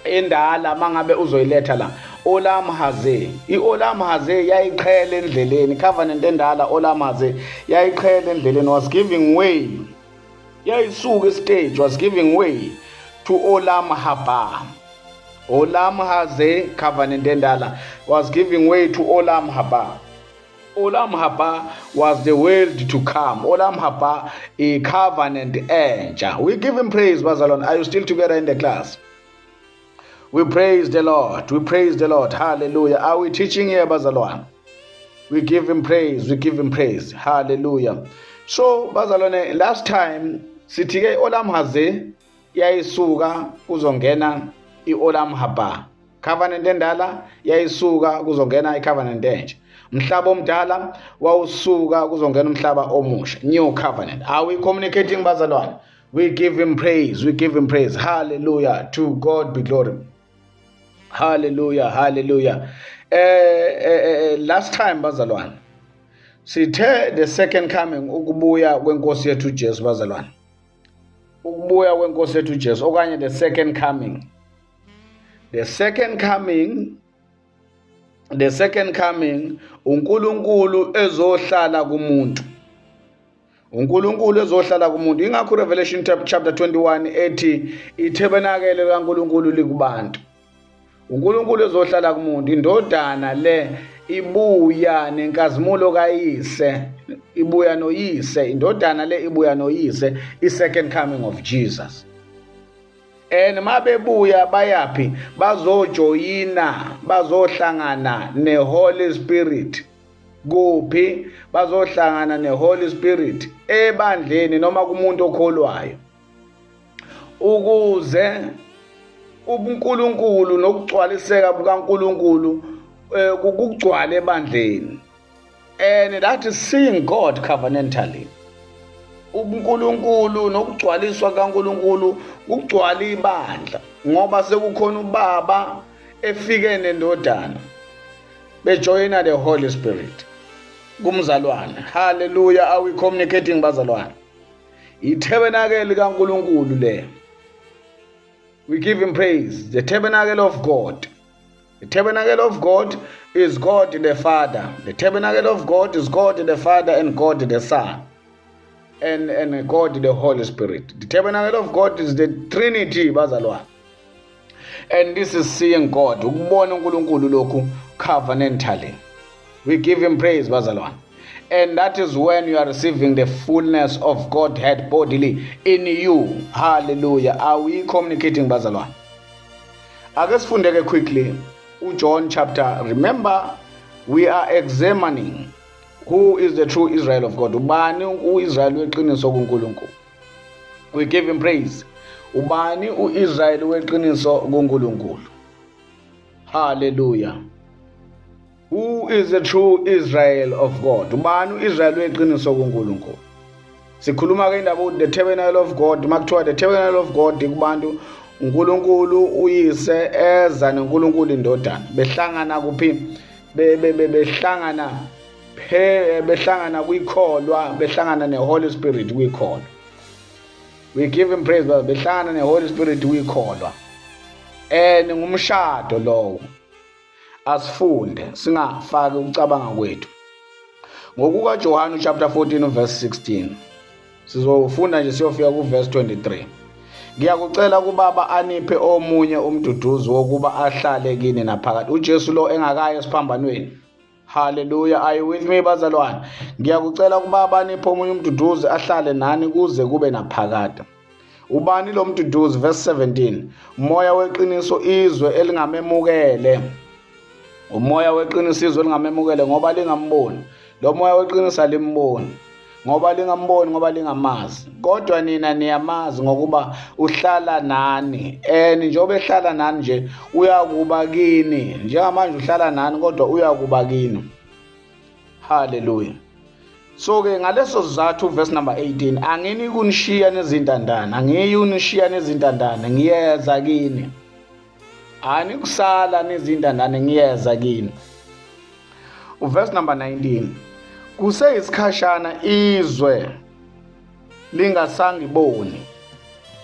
endala mangabe uzoyiletha la. Olam Hazeh. I-Olam Hazeh yayiqhela endleleni, covenant endala Olam Hazeh yayiqhela endleleni, was giving way. Yayisuka stage, was giving way to Olam Haba. Olam Hazeh, covenant endala, was giving way to Olam Haba. Olam Haba was the world to come. Olam Haba, a covenant entsha. We give him praise, Bazalwane. Are you still together in the class? We praise the Lord. We praise the Lord. Hallelujah. Are we teaching here, Bazalwane? We give him praise. We give him praise. Hallelujah. So, Bazalwane, last time, sithike Olam Hazeh yayisuka kuzongena i-Olam Haba. Covenant endala yayisuka kuzongena i-covenant entsha. Umhlaba omdala wawusuka kuzongena umhlaba omusha. New covenant. Are we communicating, Bazalwane? We give him praise. We give him praise. Hallelujah. To God be glory. Hallelujah. Hallelujah. Last time, Bazalwane, sithe the second coming, ukubuya kwenkosi yethu Jesu, Bazalwane. Ukubuya kwenkosi yethu Jesu okanye the second coming. The second coming, uNkulunkulu ezohlala kumuntu. uNkulunkulu ezohlala kumuntu. Ingakho Revelation chapter 21 ethi itabernacle kaNkulunkulu likubantu. uNkulunkulu ezohlala kumuntu, indodana le ibuya nenkazimulo kayise, ibuya noyise, indodana le ibuya noyise, i-second coming of Jesus. And mabebuya bayapi bazojoyina, bazohlangana neHoly Spirit. Kuphi bazohlangana neHoly Spirit ebandleni noma kumuntu okholwayo, ukuze uNkulunkulu nokugcwaliseka bukaNkulunkulu kugcwale ebandleni. And that is seeing God covenantally. uNkulunkulu nokugcwaliswa kaNkulunkulu kugcwala ibandla, ngoba sekukhona uBaba efike nendodana bejoyina the Holy Spirit kumzalwane. Hallelujah. Are we communicating, bazalwane? Itabernacle kaNkulunkulu le. We give him praise. The tabernacle of God. The tabernacle of God is God the Father. The tabernacle of God is God the Father and God the Son. And God the Holy Spirit. The tabernacle of God is the Trinity, bazalwane. And this is seeing God. Ukubona uNkulunkulu lokhu covenantally. We give him praise, bazalwane. And that is when you are receiving the fullness of Godhead bodily in you. Hallelujah. Are we communicating, bazalwane? Ake sifundeke quickly John chapter. Remember, we are examining who is the true Israel of God. Ubani uIsrael weqiniso kuNkulunkulu. We give him praise. Ubani uIsrael weqiniso kuNkulunkulu. Hallelujah. Who is the true Israel of God? Ubani uIsrael weqiniso kuNkulunkulu. Sikhuluma ke indaba the tabernacle of God. Makuthiwa the tabernacle of God kubantu uNkulunkulu uyise eza noNkulunkulu indodana. Behlangana kuphi? Behlangana kwikholwa, behlangana neHoly Spirit kwikholwa. We give him praise, but behlangana neHoly Spirit kwikholwa. Ngumshado lowo. Asifunde singafaki ukucabanga kwethu. Ngokuka John chapter 14 verse 16. Sizofunda nje siyofika ku verse 23. Ngiyakucela kubaba aniphe omunye umduduzi wokuba ahlale kini naphakade. uJesu lo engakaye esiphambanweni. Hallelujah. Are you with me, bazalwane? Ngiyakucela kubaba aniphe omunye umduduzi ahlale nani kuze kube naphakade. Ubani lo mduduzi? Verse 17. Umoya weqiniso izwe elingamemukele. Umoya weqiniso izwe elingamemukele ngoba lingamboni. Lo moya weqiniso alimboni ngoba lingamboni, ngoba lingamazi. Kodwa nina niyamazi ngokuba uhlala nani. Njengoba ehlala nani nje uyakuba kini. Njengamanje uhlala nani kodwa uyakuba kini. Hallelujah. So ke ngaleso sizathu verse number 18, angini kunishiya nezintandane, angiyunishiya nezintandane, ngiyeza kini. Ani kusala nezintandane, ngiyeza kini. Verse number 19, kuseyisikhashana izwe lingasangiboni.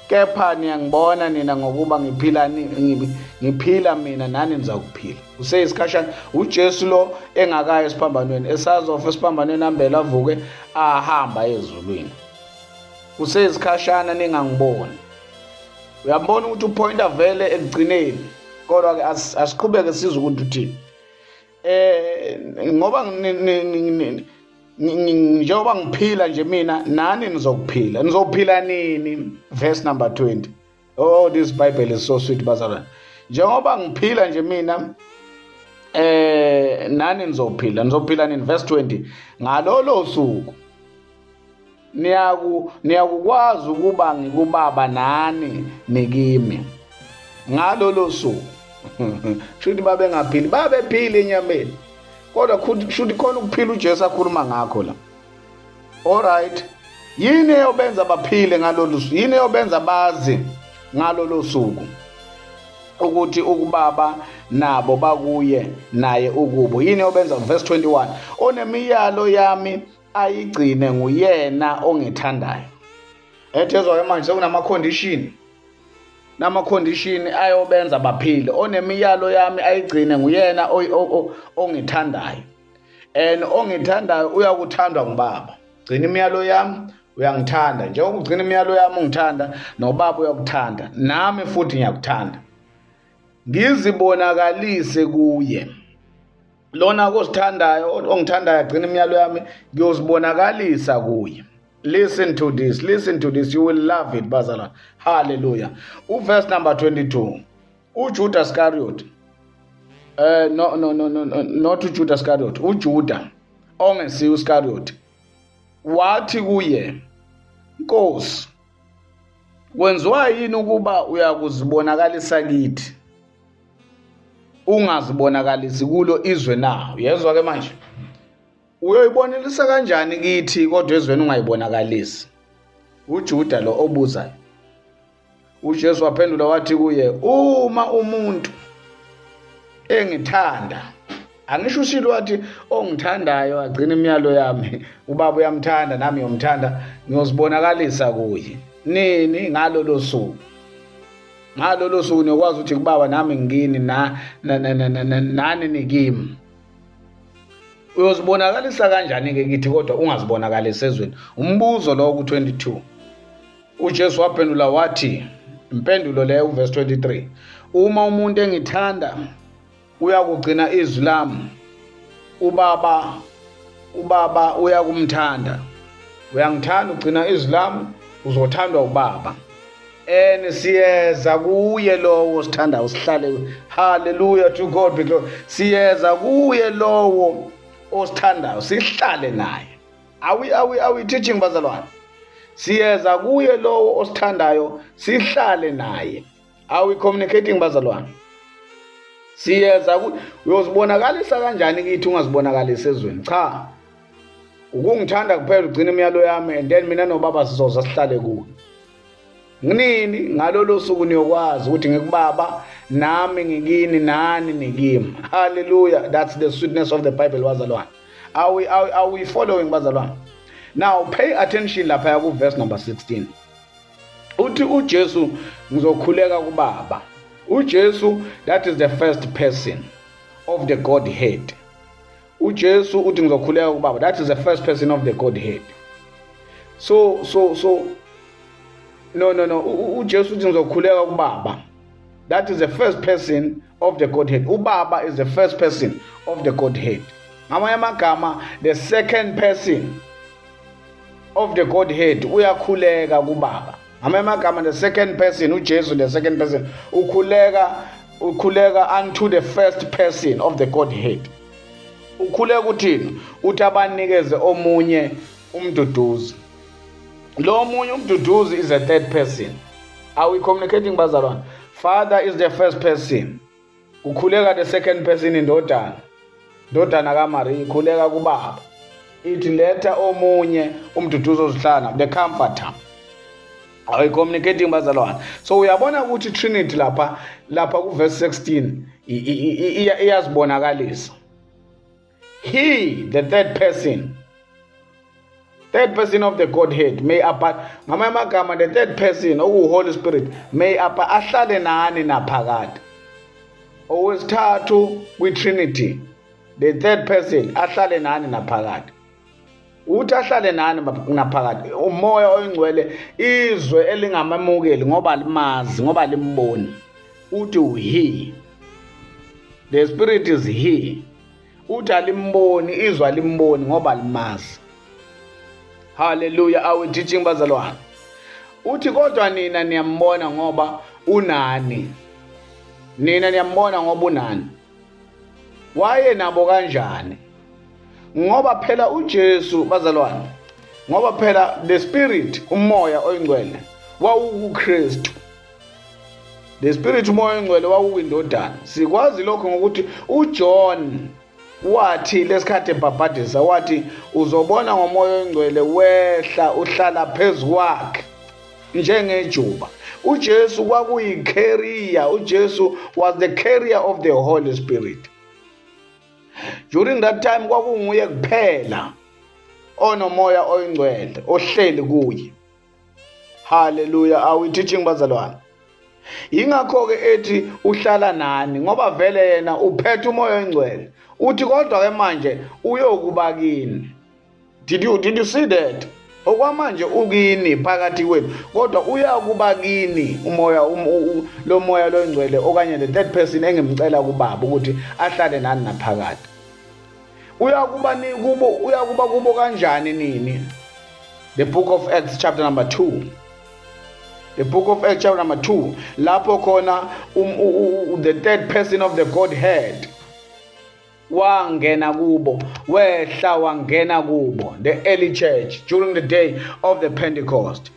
kepha niyangibona nina ngokuba ngiphila mina nani nizakuphila. Useyisikhashana uJesu lo engakayi esiphambanweni, esazofa esiphambanweni ambele avuke ahamba ezulwini. Useyisikhashana ningangiboni. Uyabona ukuthi upointa vele ekugcineni, kodwa ke asiqhubeke sizwe ukuthi uthini. Ngoba njengoba ngiphila nje mina nani nizokuphila. Nizophila nini? Verse number 20. Oh, this Bible is so sweet bazalwane. Njengoba ngiphila nje mina nani nizophila nini? Verse 20. Ngalolo suku niyakukwazi ukuba ngikubaba nani nikimi. Ngalolo suku shuthi babengaphili, babephila enyameni, kodwa shuthi khona ukuphila uJesu akhuluma ngakho la. Alright, yini eyobenza baphile ngalolu suku? Yini eyobenza bazi ngalolo suku ukuthi ukubaba nabo bakuye naye ukubo? Yini eyobenza? Verse 21. Onemiyalo yami ayigcine nguyena ongithandayo. Ethezwa manje sekunama-condition, nama-condition ayobenza baphile. Onemiyalo yami ayigcine nguyena ongithandayo, and ongithandayo uyakuthandwa ngubaba. Gcina imiyalo yami, uyangithanda. Njengoba ugcina imiyalo yami ungithanda, nobaba uyakuthanda, nami futhi ngiyakuthanda. Ngizibonakalise kuye. Lona osithandayo, ongithandayo agcina imiyalo yami, ngiyozibonakalisa kuye. Listen to this, you will love it bazalwane. Hallelujah. Verse number 22. UJudas Iscariot, not uJudas Iscariot, uJuda ongesiyo Iscariot, wathi kuye, Nkosi, kwenziwa yini ukuba uyakuzibonakalisa kithi, ungazibonakalisi kulo izwe na? Uyezwa ke manje? Uyoyibonelisa kanjani kithi kodwa ezweni ungayibonakalisi? UJuda lo obuzayo. uJesu waphendula wathi kuye, uma umuntu engithanda, angisho ushilo wathi ongithandayo agcina imiyalo yami, ubaba uyamthanda nami ngiyomthanda, ngiyozibonakalisa kuye. Nini? Ngalolo suku. Ngalolo suku niyokwazi ukuthi kubaba nami ngini nani nikimi. Uyozibonakalisa kanjani-ke kithi kodwa ungazibonakalisi ezweni? Umbuzo lo ku-22. uJesu waphendula wathi, impendulo leyo verse 23, uma umuntu engithanda uyakugcina izwi lami, ubaba uyakumthanda. Uyangithanda, ugcina izwi lami, uzothandwa ubaba. Siyeza kuye lowo sithandayo sihlale. Hallelujah, to God be glory. Siyeza kuye lowo osithandayo sihlale naye. Are we teaching bazalwane? Siyeza kuye lowo osithandayo sihlale naye. Are we communicating bazalwane? Siyeza uyozibonakalisa kanjani kithi ungazibonakalisa ezweni? Cha, ukungithanda kuphela ugcina imiyalo yami, and then mina nobaba sizoza sihlale kuwe. Nginini? Ngalolo suku niyokwazi ukuthi ngikubaba nami ngikini nani nikimi. Hallelujah. That's the sweetness of the Bible bazalwane. Are we following bazalwane? Now pay attention lapha ku verse number 16. Uthi uJesu ngizokhuleka kubaba. uJesu, that is the first person of the Godhead. uJesu uthi ngizokhuleka kubaba, that is the first person of the Godhead. So no uJesu uthi ngizokhuleka kubaba, that is the first person of the Godhead. Ubaba is the first person of the Godhead. Ngamanye amagama, the second person of the Godhead uyakhuleka kubaba. Ngamanye amagama, the second person, uJesu the second person, ukhuleka unto the first person of the Godhead. Ukhuleka uthini? Uthi abanikeze omunye umduduzi. Lo omunye umduduzi is a third person. Are we communicating bazalwane? Father is the first person. Ukhuleka the second person indodana. Indodana kaMaria ikhuleka kubaba. Ithi letha omunye umduduzi ozihlala, the comforter. Are we communicating bazalwane? So uyabona ukuthi Trinity lapha ku verse 16 iyazibonakalisa. He, the third person, third person of the Godhead may apa ngamanye amagama the third person Holy Spirit may apa ahlale nani naphakade. Owesithathu kwi-Trinity, the third person ahlale nani naphakade. Uthi ahlale nani naphakade, umoya oyingcwele izwe elingamamukeli ngoba limazi, ngoba limboni. Uthi he, the Spirit is he. Uthi alimboni, izwe alimboni ngoba limazi. Hallelujah. Are we teaching bazalwane? Uthi kodwa nina niyambona ngoba unani. Nina niyambona ngoba unani. Waye nabo kanjani? Ngoba phela uJesu bazalwane. Ngoba phela the Spirit, umoya oyingcwele, wawuKristu. The Spirit, umoya oyingcwele wawuyindodana. Sikwazi lokho ngokuthi uJohn wathi lesikhathi ebhabhadisa wathi uzobona ngomoya oyingcwele wehla uhlala phezu kwakhe njengejuba. uJesu kwakuyi-carrier. uJesu was the carrier of the Holy Spirit. During that time kwakunguye kuphela onomoya oyingcwele ohleli kuye. Hallelujah. Are we teaching bazalwane? Yingakho-ke ethi uhlala nani ngoba vele yena uphethe umoya oyingcwele. Uthi kodwa ke manje uyokuba kini. Did you see that? Okwamanje ukini phakathi kwenu kodwa uyakuba kini umoya lo moya lo ngcwele okanye the third person engimcela kubaba ukuthi ahlale nani naphakade. Uyakuba kubo kanjani nini? The book of Acts chapter number 2. The book of Acts chapter number 2 lapho khona the third person of the Godhead wangena kubo, wehla wangena kubo, the early church during the day of the Pentecost.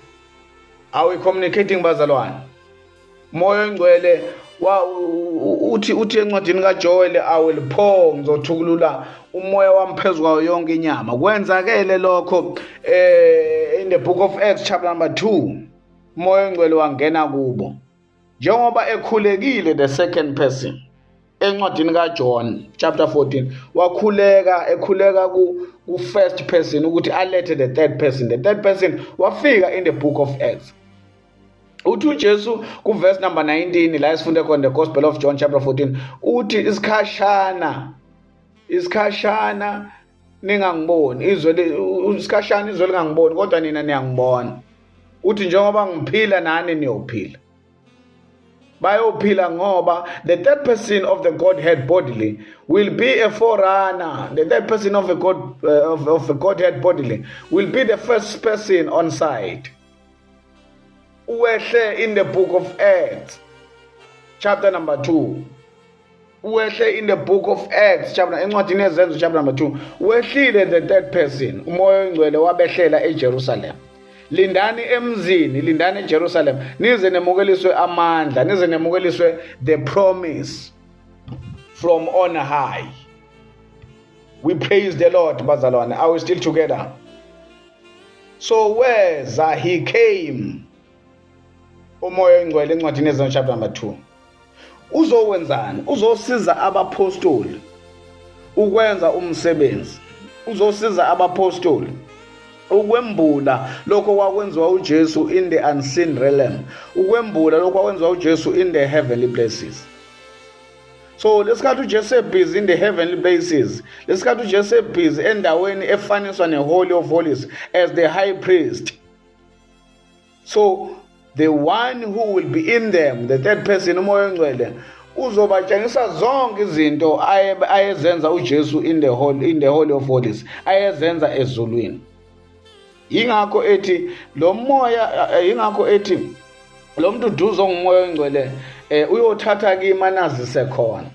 Are we communicating bazalwane? Moya ngcwele uthi encwadini kaJoel, I will pour ngizothukulula umoya wami phezu kwayo yonke inyama. Kwenzakele lokho in the book of Acts chapter number 2. Moya ngcwele wangena kubo njengoba ekhulekile the second person. Encwadini kaJohn chapter 14 ekhuleka ku first person ukuthi alethe the third person. The third person wafika in the book of Acts. Uthi uJesu ku verse number 19 la sifunde khona the Gospel of John chapter 14 uthi isikhashana ningangiboni, isikhashana izwe lingangiboni kodwa nina niyangibona. Uthi njengoba ngiphila nani niyophila. Bayophila ngoba the third person of the Godhead bodily will be a forerunner. The third person of the Godhead bodily will be the first person on site. Uwehle in the book of Acts chapter number 2. Uwehle in the book of Acts encwadini yezenzo chapter number 2. Uwehlile the third person. Umoya oyingcwele wabehlela eJerusalem. Lindani emzini, lindani eJerusalem. Nize nemukeliswe amandla, nize nemukeliswe the promise from on high. We praise the Lord, bazalwane. Are we still together? So where he came, umoya oyingcwele encwadini yezenzo chapter number 2. Uzowenzani? Uzosiza abapostoli ukwenza umsebenzi. Uzosiza abapostoli ukwembula lokho kwakwenziwa uJesu in the unseen realm, ukwembula lokho kwakwenziwa uJesu in the heavenly places. So lesikhathi uJesu busy in the heavenly places, lesikhathi uJesu busy endaweni efaniswa neholy of holies as the high priest. So the one who will be in them, the third person, umoya oyingcwele, uzobatshengisa zonke izinto ayezenza uJesu in the holy of holies, ayezenza ezulwini. Yingakho ethi lo muntu uduzo ngomoya oyingcwele uyothatha kimi anazise khona.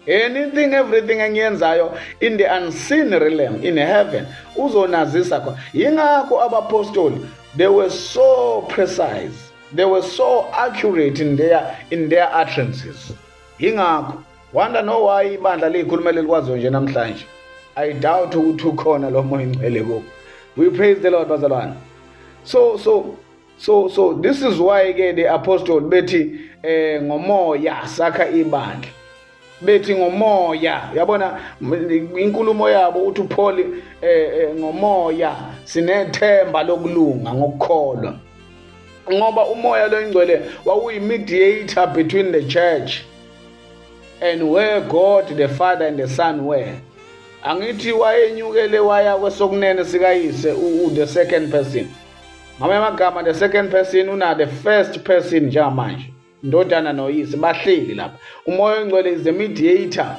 Everything engiyenzayo in the unseen realm, in heaven, uzonazisa khona. Yingakho abapostoli, they were so precise, they were so accurate in their utterances. Yingakho wonder no why ibandla likhulumela likwaziyo nje namhlanje. I doubt ukuthi ukhona lo moya oyingcwele kubo. We praise the Lord, bazalwane. So this is why the apostle bethi ngomoya sakha ibandla. bethi ngomoya. Yabona inkulumo yabo uthi uPaul ngomoya sinethemba lokulunga ngokukholwa. Ngoba umoya lo ingcwele wawuyi-mediator between the church and where God the Father and the Son were. Angithi wayenyukele waya kwesokunene sikayise the second person. Ngamanye amagama the second person una the first person njengamanje. Ndodana noyise bahleli lapha. Umoya oyingcwele is the mediator,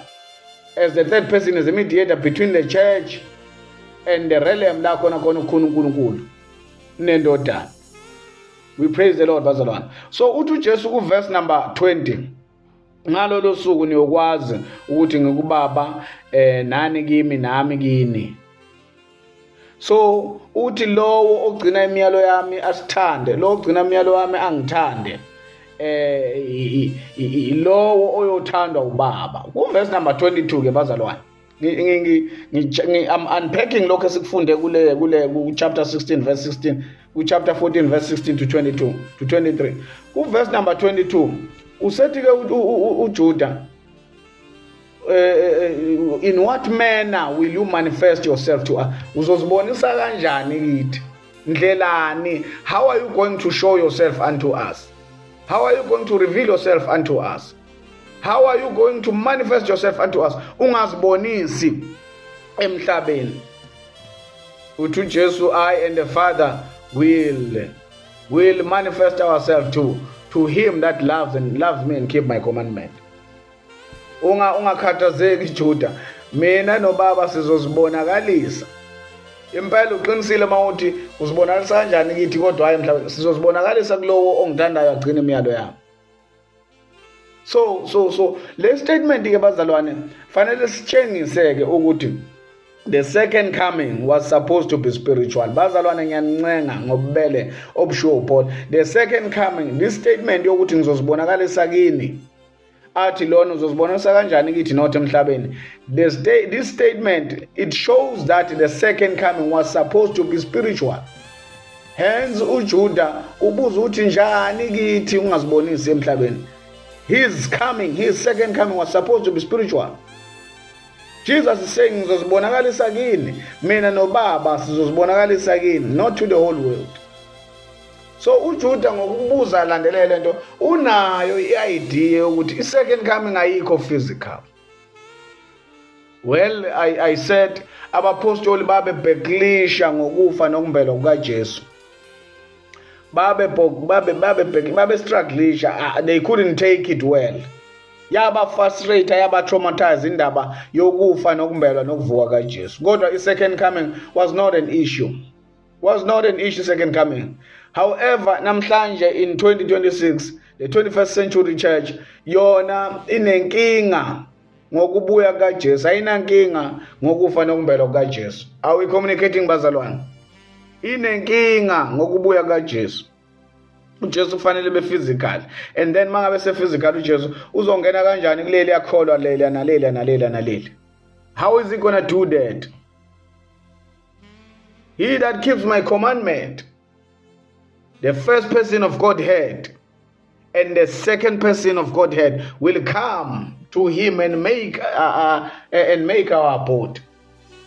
as the third person is the mediator between the church and the realm la khona uNkulunkulu nendodana. We praise the Lord bazalwane. So uthi uJesu ku verse number 20, ngalolo suku niyokwazi ukuthi ngikubaba nani kimi nami kini. So uthi lowo ogcina imiyalo yami asithande, lowo ogcina imiyalo yami angithande, lowo oyothandwa ubaba. Ku verse number 22 ke bazalwane. I'm unpacking lokho esikufunde kule chapter 16 verse 16, ku chapter 14 verse 16 to 22 to 23. Ku verse number 22 usethi ke uJuda, in what manner will you manifest yourself to us? Uzozibonisa kanjani kithi? Ndlelani? How are you going to show yourself unto us? How are you going to reveal yourself unto us? How are you going to manifest yourself unto us? Ungazibonisi emhlabeni. Uthi uJesu, I and the Father will manifest ourselves to him that loves me and keep my commandment. Ungakhathazeki Juda, mina nobaba sizozibonakalisa. Impela uqinisile mawuthi uzibonakalisa kanjani kithi kodwa hayi emhlabeni. Sizozibonakalisa kulowo ongithandayo agcina imiyalo yami. So le statement ke bazalwane fanele sitshengiseke ukuthi the second coming was supposed to be spiritual. Bazalwane ngiyanincenga ngobubele obushiwo uPaul. The second coming, this statement yokuthi ngizozibonakalisa kini, athi lona uzozibonisa kanjani kithi not emhlabeni. This statement, it shows that the second coming was supposed to be spiritual. Hence uJuda ubuza uthi njani kithi ungazibonisi emhlabeni. His second coming was supposed to be spiritual. Jesus is saying ngizozibonakalisa kini, mina nobaba sizozibonakalisa kini, not to the whole world. So uJuda ngokubuza alandelela lento unayo i-idea ukuthi i-second coming ayikho physical. Well, I said abapostoli babebheklisha ngokufa nokumbelwa kukaJesu. Babe strugglisha, they couldn't take it well. Yaba frustrate, yaba traumatize indaba yokufa nokumbelwa nokuvuka kaJesu. Kodwa i-second coming was not an issue. Second coming. However, namhlanje in 2026, the 21st century church yona inenkinga ngokubuya kaJesu, ayinankinga ngokufa nokumbelwa kaJesu. Are we communicating bazalwane? Inenkinga ngokubuya kaJesu. uJesu kufanele be physical, and then mangabe se physical uJesu uzongena kanjani kuleli yakholwa lela nalela. How is he going to do that? He that keeps my commandment, the first person of Godhead and the second person of Godhead will come to him and make our abode.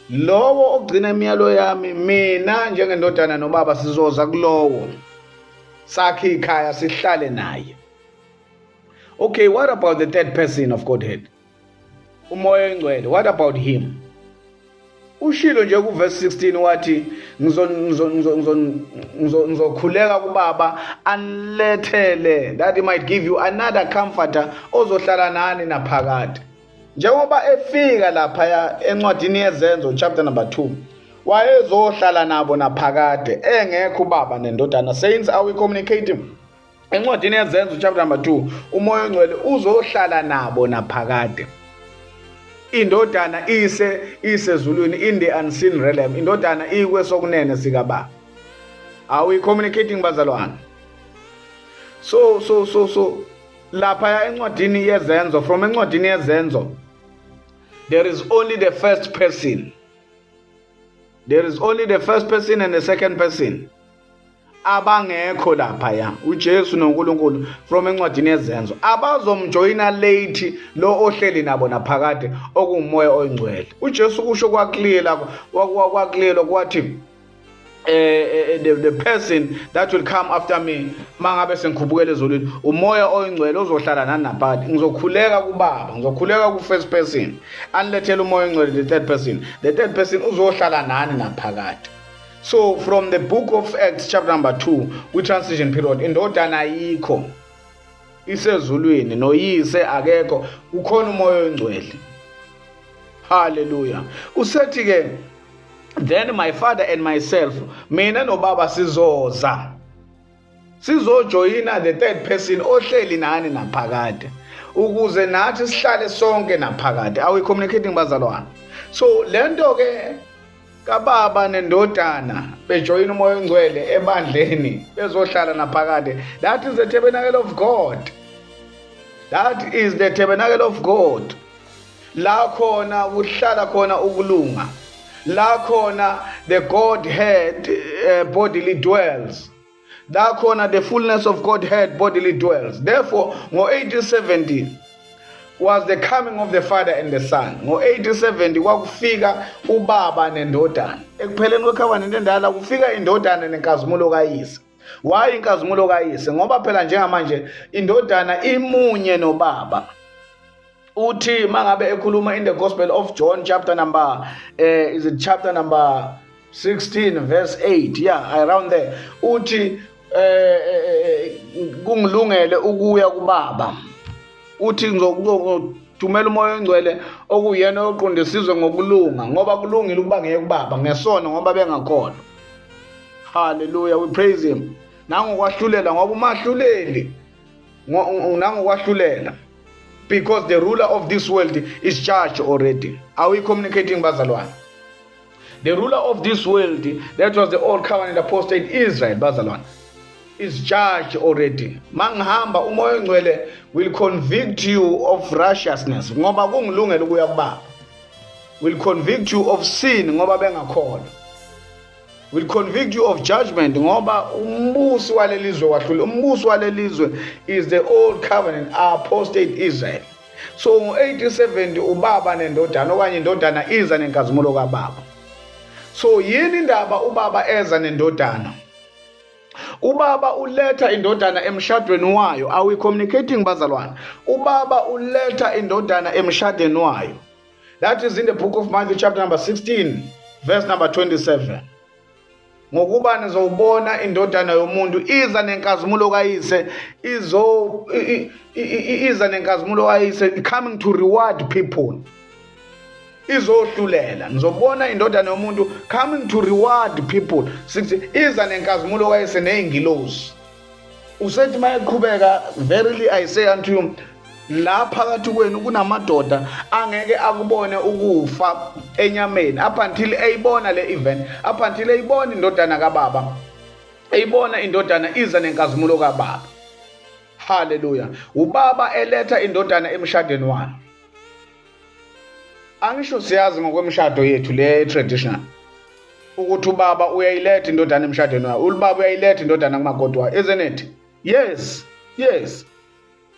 Lowo ogcina imiyalo yami mina njengendodana nobaba sizoza kulowo sakhe ikhaya sihlale naye. Okay, what about the third person of Godhead? Umoya oyingcwele, what about him? Ushilo nje ku verse 16 wathi ngizokhuleka kubaba anilethele, that he might give you another comforter ozohlala nani naphakade. Njengoba efika lapha encwadini yezenzo chapter number 2, wayezohlala nabo naphakade engekho ubaba nendodana. Saints, are we communicating? Encwadini yezenzo chapter number 2, umoya ongcwele uzohlala nabo naphakade. Indodana isezulwini, in the unseen realm. Indodana ikwesokunene sikababa. Are we communicating bazalwane? So lapha encwadini yezenzo, from encwadini yezenzo, there is only the first person. There is only the first person and the second person. abangekho lapha ya uJesu noNkulunkulu from encwadini yezenzo abazomjoyina late lo ohleli nabo naphakade okumoya oyingcwele. uJesu kusho kwaclear kwathi the person that will come after me mangabe sengikhubukele ezolweni umoya oyingcwele ozohlala nani naphakade. Ngizokhuleka kuBaba, ngizokhuleka ku first person anilethele umoya oyingcwele the third person uzohlala nani naphakade. So from the book of Acts chapter number 2 we transition period indodana ayikho isezulwini noyise akekho ukhona umoya oyingcwele. Hallelujah. Usethi ke then my father and myself mina nobaba sizojoyina the third person ohleli nani naphakade ukuze nathi sihlale sonke naphakade. Are we communicating bazalwane? So lento ke kababa nendodana bejoyina umoya oyingcwele ebandleni bezohlala naphakade. That is the tabernacle of God. That is the tabernacle of God. La khona kuhlala khona ukulunga. La khona the Godhead bodily dwells. La khona the fullness of Godhead bodily dwells. Therefore, ngo-AD 70 was the coming of the Father and the Son. Ngo-AD 70 kwakufika ubaba nendodana. Ekupheleni kwekhavaneni endala kufika indodana nenkazimulo kayise. Why inkazimulo kayise? Ngoba phela njengamanje indodana imunye nobaba. Uthi mangabe ekhuluma in the Gospel of John chapter number is it chapter number 16 verse 8, yeah, around there. Uthi kungilungele ukuya kuBaba. Uthi ngizothumela umoya oyingcwele okuyena oqondisizwe ngokulunga ngoba kulungile ukuba ngeke kuBaba ngesono ngoba bengakhona. Hallelujah, we praise him. Nangokwahlulela ngoba umahluleli nangokwahlulela. Because the ruler of this world is judged already. Are we communicating bazalwane? The ruler of this world, that was the old covenant apostate Israel, bazalwane, is judged already. Mangihamba umoya oyingcwele will convict you of righteousness ngoba kungilungela ukuya kuBaba. Will convict you of sin ngoba bengakhona. Will convict you of judgment ngoba umbusi walelizwe wahlule. Umbusi walelizwe is the old covenant apostate Israel. So ngo-8070 ubaba nendodana okanye indodana iza nenkazimulo kaBaba. So yini indaba ubaba eza nendodana? Ubaba uletha indodana emshadweni wayo. Are we communicating bazalwane? Ubaba uletha indodana emshadweni wayo. That is in the book of Matthew chapter number 16 verse number 27. Ngokuba nizobona indodana yomuntu iza nenkazimulo kayise iza nenkazimulo kayise coming to reward people. Izohlulela nizobona indodana yomuntu coming to reward people. 60 iza nenkazimulo kayise neingilosi. Usethi mayeqhubeka verily I say unto you la phakathi kwenu kunamadoda angeke akubone ukufa enyameni up until eyibona le event, up until eyibona indodana kaBaba, eyibona indodana iza nenkazimulo kaBaba. Hallelujah. Ubaba eletha indodana emshadweni wani. Angisho siyazi ngokwemshado yethu le traditional ukuthi ubaba uyayiletha indodana emshadweni wayo. Ubaba uyayiletha indodana kumakoti wayo, isn't it? Yes.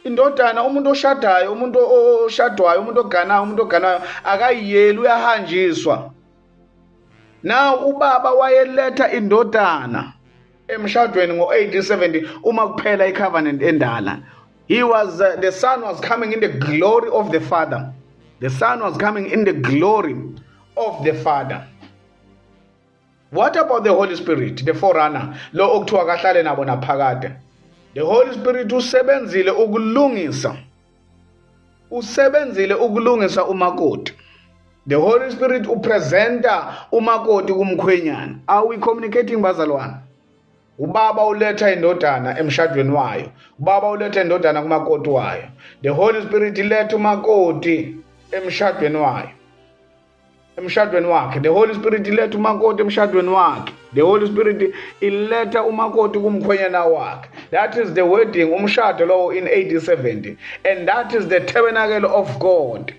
Indodana umuntu oshadayo, umuntu oshadwayo, umuntu oganayo akayiyeli uyahanjiswa. Now ubaba wayeletha indodana emshadweni ngo-8070 uma kuphela icovenant endala. He was the son was coming in the glory of the Father. The son was coming in the glory of the Father. What about the Holy Spirit, the forerunner? Lo okuthiwa kahlale nabo naphakade. The Holy Spirit usebenzile ukulungisa umakoti. The Holy Spirit upresenta umakoti kumkhwenyana. Are we communicating bazalwane? Ubaba uletha indodana emshadweni wayo. Ubaba uletha indodana kumakoti wayo. The Holy Spirit iletha umakoti emshadweni wayo. Emshadweni wakhe. The Holy Spirit iletha umakoti emshadweni wakhe. The Holy Spirit iletha umakoti kumkhwenyana wakhe. That is the wedding umshado lowo in 8070. And that is the tabernacle of God.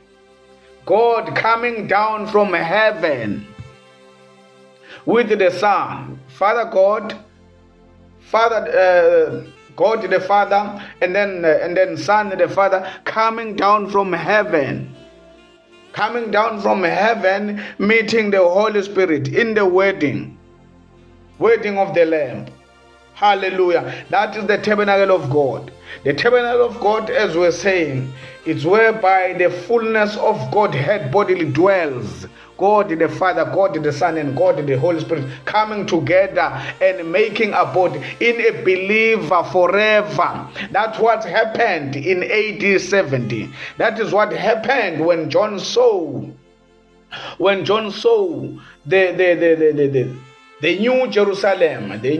God coming down from heaven with the Son. Father God, Father, God the Father, and then Son the Father coming down from heaven. Coming down from heaven, meeting the Holy Spirit in the wedding of the Lamb. Hallelujah. That is the tabernacle of God. The tabernacle of God, as we're saying, it's whereby the fullness of Godhead bodily dwells. God the Father, God the Son, and God the Holy Spirit coming together and making abode in a believer forever. That's what happened in AD 70. That is what happened when John saw the new Jerusalem, the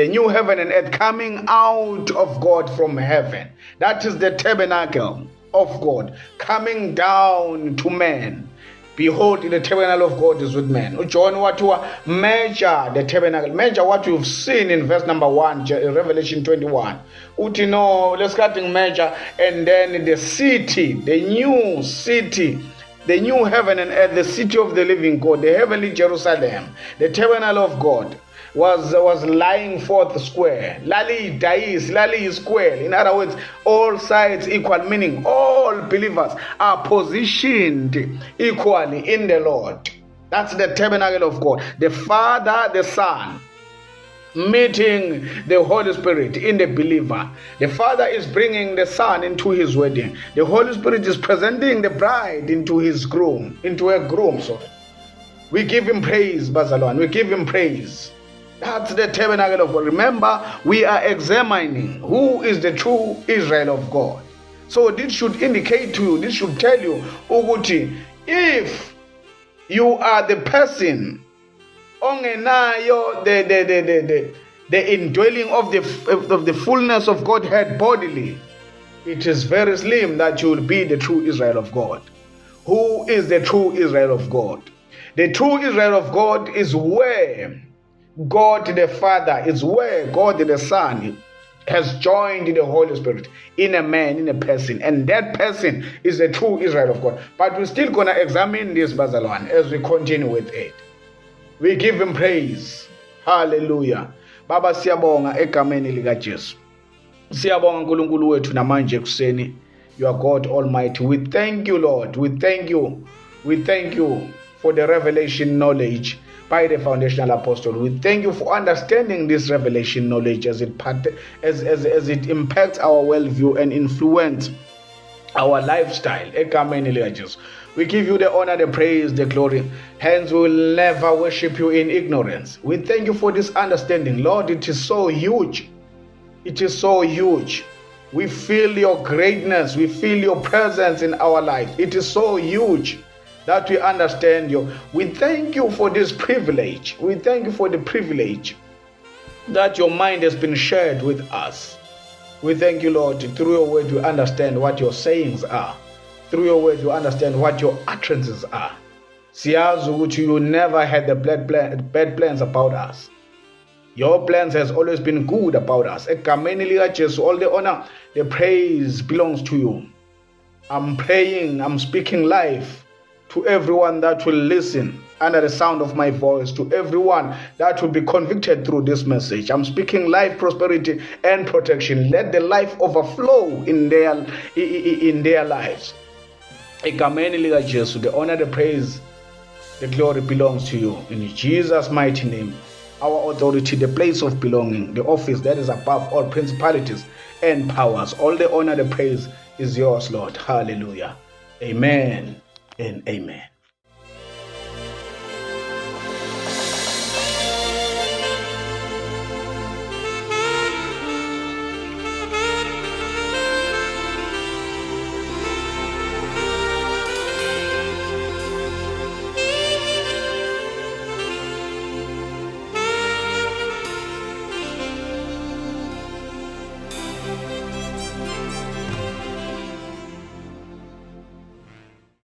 new heaven and earth coming out of God from heaven. That is the tabernacle of God coming down to man. Behold, the tabernacle of God is with men. John, what to measure the tabernacle? Measure what you've seen in verse number 1, Revelation 21. Let's start to measure, and then the city, the new city, the new heaven and earth, the city of the living God, the heavenly Jerusalem, the tabernacle of God was lying forth square. Lali dais, lali is square. In other words, all sides equal, meaning all believers are positioned equally in the Lord. That's the tabernacle of God. The Father, the Son, meeting the Holy Spirit in the believer. The Father is bringing the Son into his wedding. The Holy Spirit is presenting the bride into a groom. Sorry. We give him praise, Bazalwan. We give him praise. That's the tabernacle of God. Remember, we are examining who is the true Israel of God. So this should indicate to you, this should tell you, Uguti, if you are the person ongenayo the indwelling of the fullness of Godhead bodily, it is very slim that you will be the true Israel of God. Who is the true Israel of God? The true Israel of God is where God the Father, is where God the Son has joined the Holy Spirit in a man, in a person, and that person is the true Israel of God. But we're still going to examine this, Bazalwan, as we continue with it. We give him praise. Hallelujah. Baba siyabonga egameni lika Jesu. Siyabonga uNkulunkulu wethu namanje kuseni. You are God Almighty. We thank you, Lord. We thank you. We thank you for the revelation knowledge by the foundational apostle. We thank you for understanding this revelation knowledge as it impacts our worldview and influence our lifestyle. We give you the honor, the praise, the glory. Hence, we will never worship you in ignorance. We thank you for this understanding. Lord, it is so huge. It is so huge. We feel your greatness. We feel your presence in our life. It is so huge that we understand you. We thank you for this privilege. We thank you for the privilege that your mind has been shared with us. We thank you, Lord, through your word we understand what your sayings are. Through your word you understand what your utterances are. Siyazi ukuthi you never had the bad plans about us. Your plans has always been good about us. Egameni lika Jesu, all the honor, the praise belongs to you. I'm praying, I'm speaking life to everyone that will listen under the sound of my voice, to everyone that will be convicted through this message. I'm speaking life, prosperity, and protection. Let the life overflow in their lives. Egameni lika Jesu, the honor, the praise, the glory belongs to you. In Jesus' mighty name, our authority, the place of belonging, the office that is above all principalities and powers. All the honor, the praise is yours, Lord. Hallelujah. Amen and amen.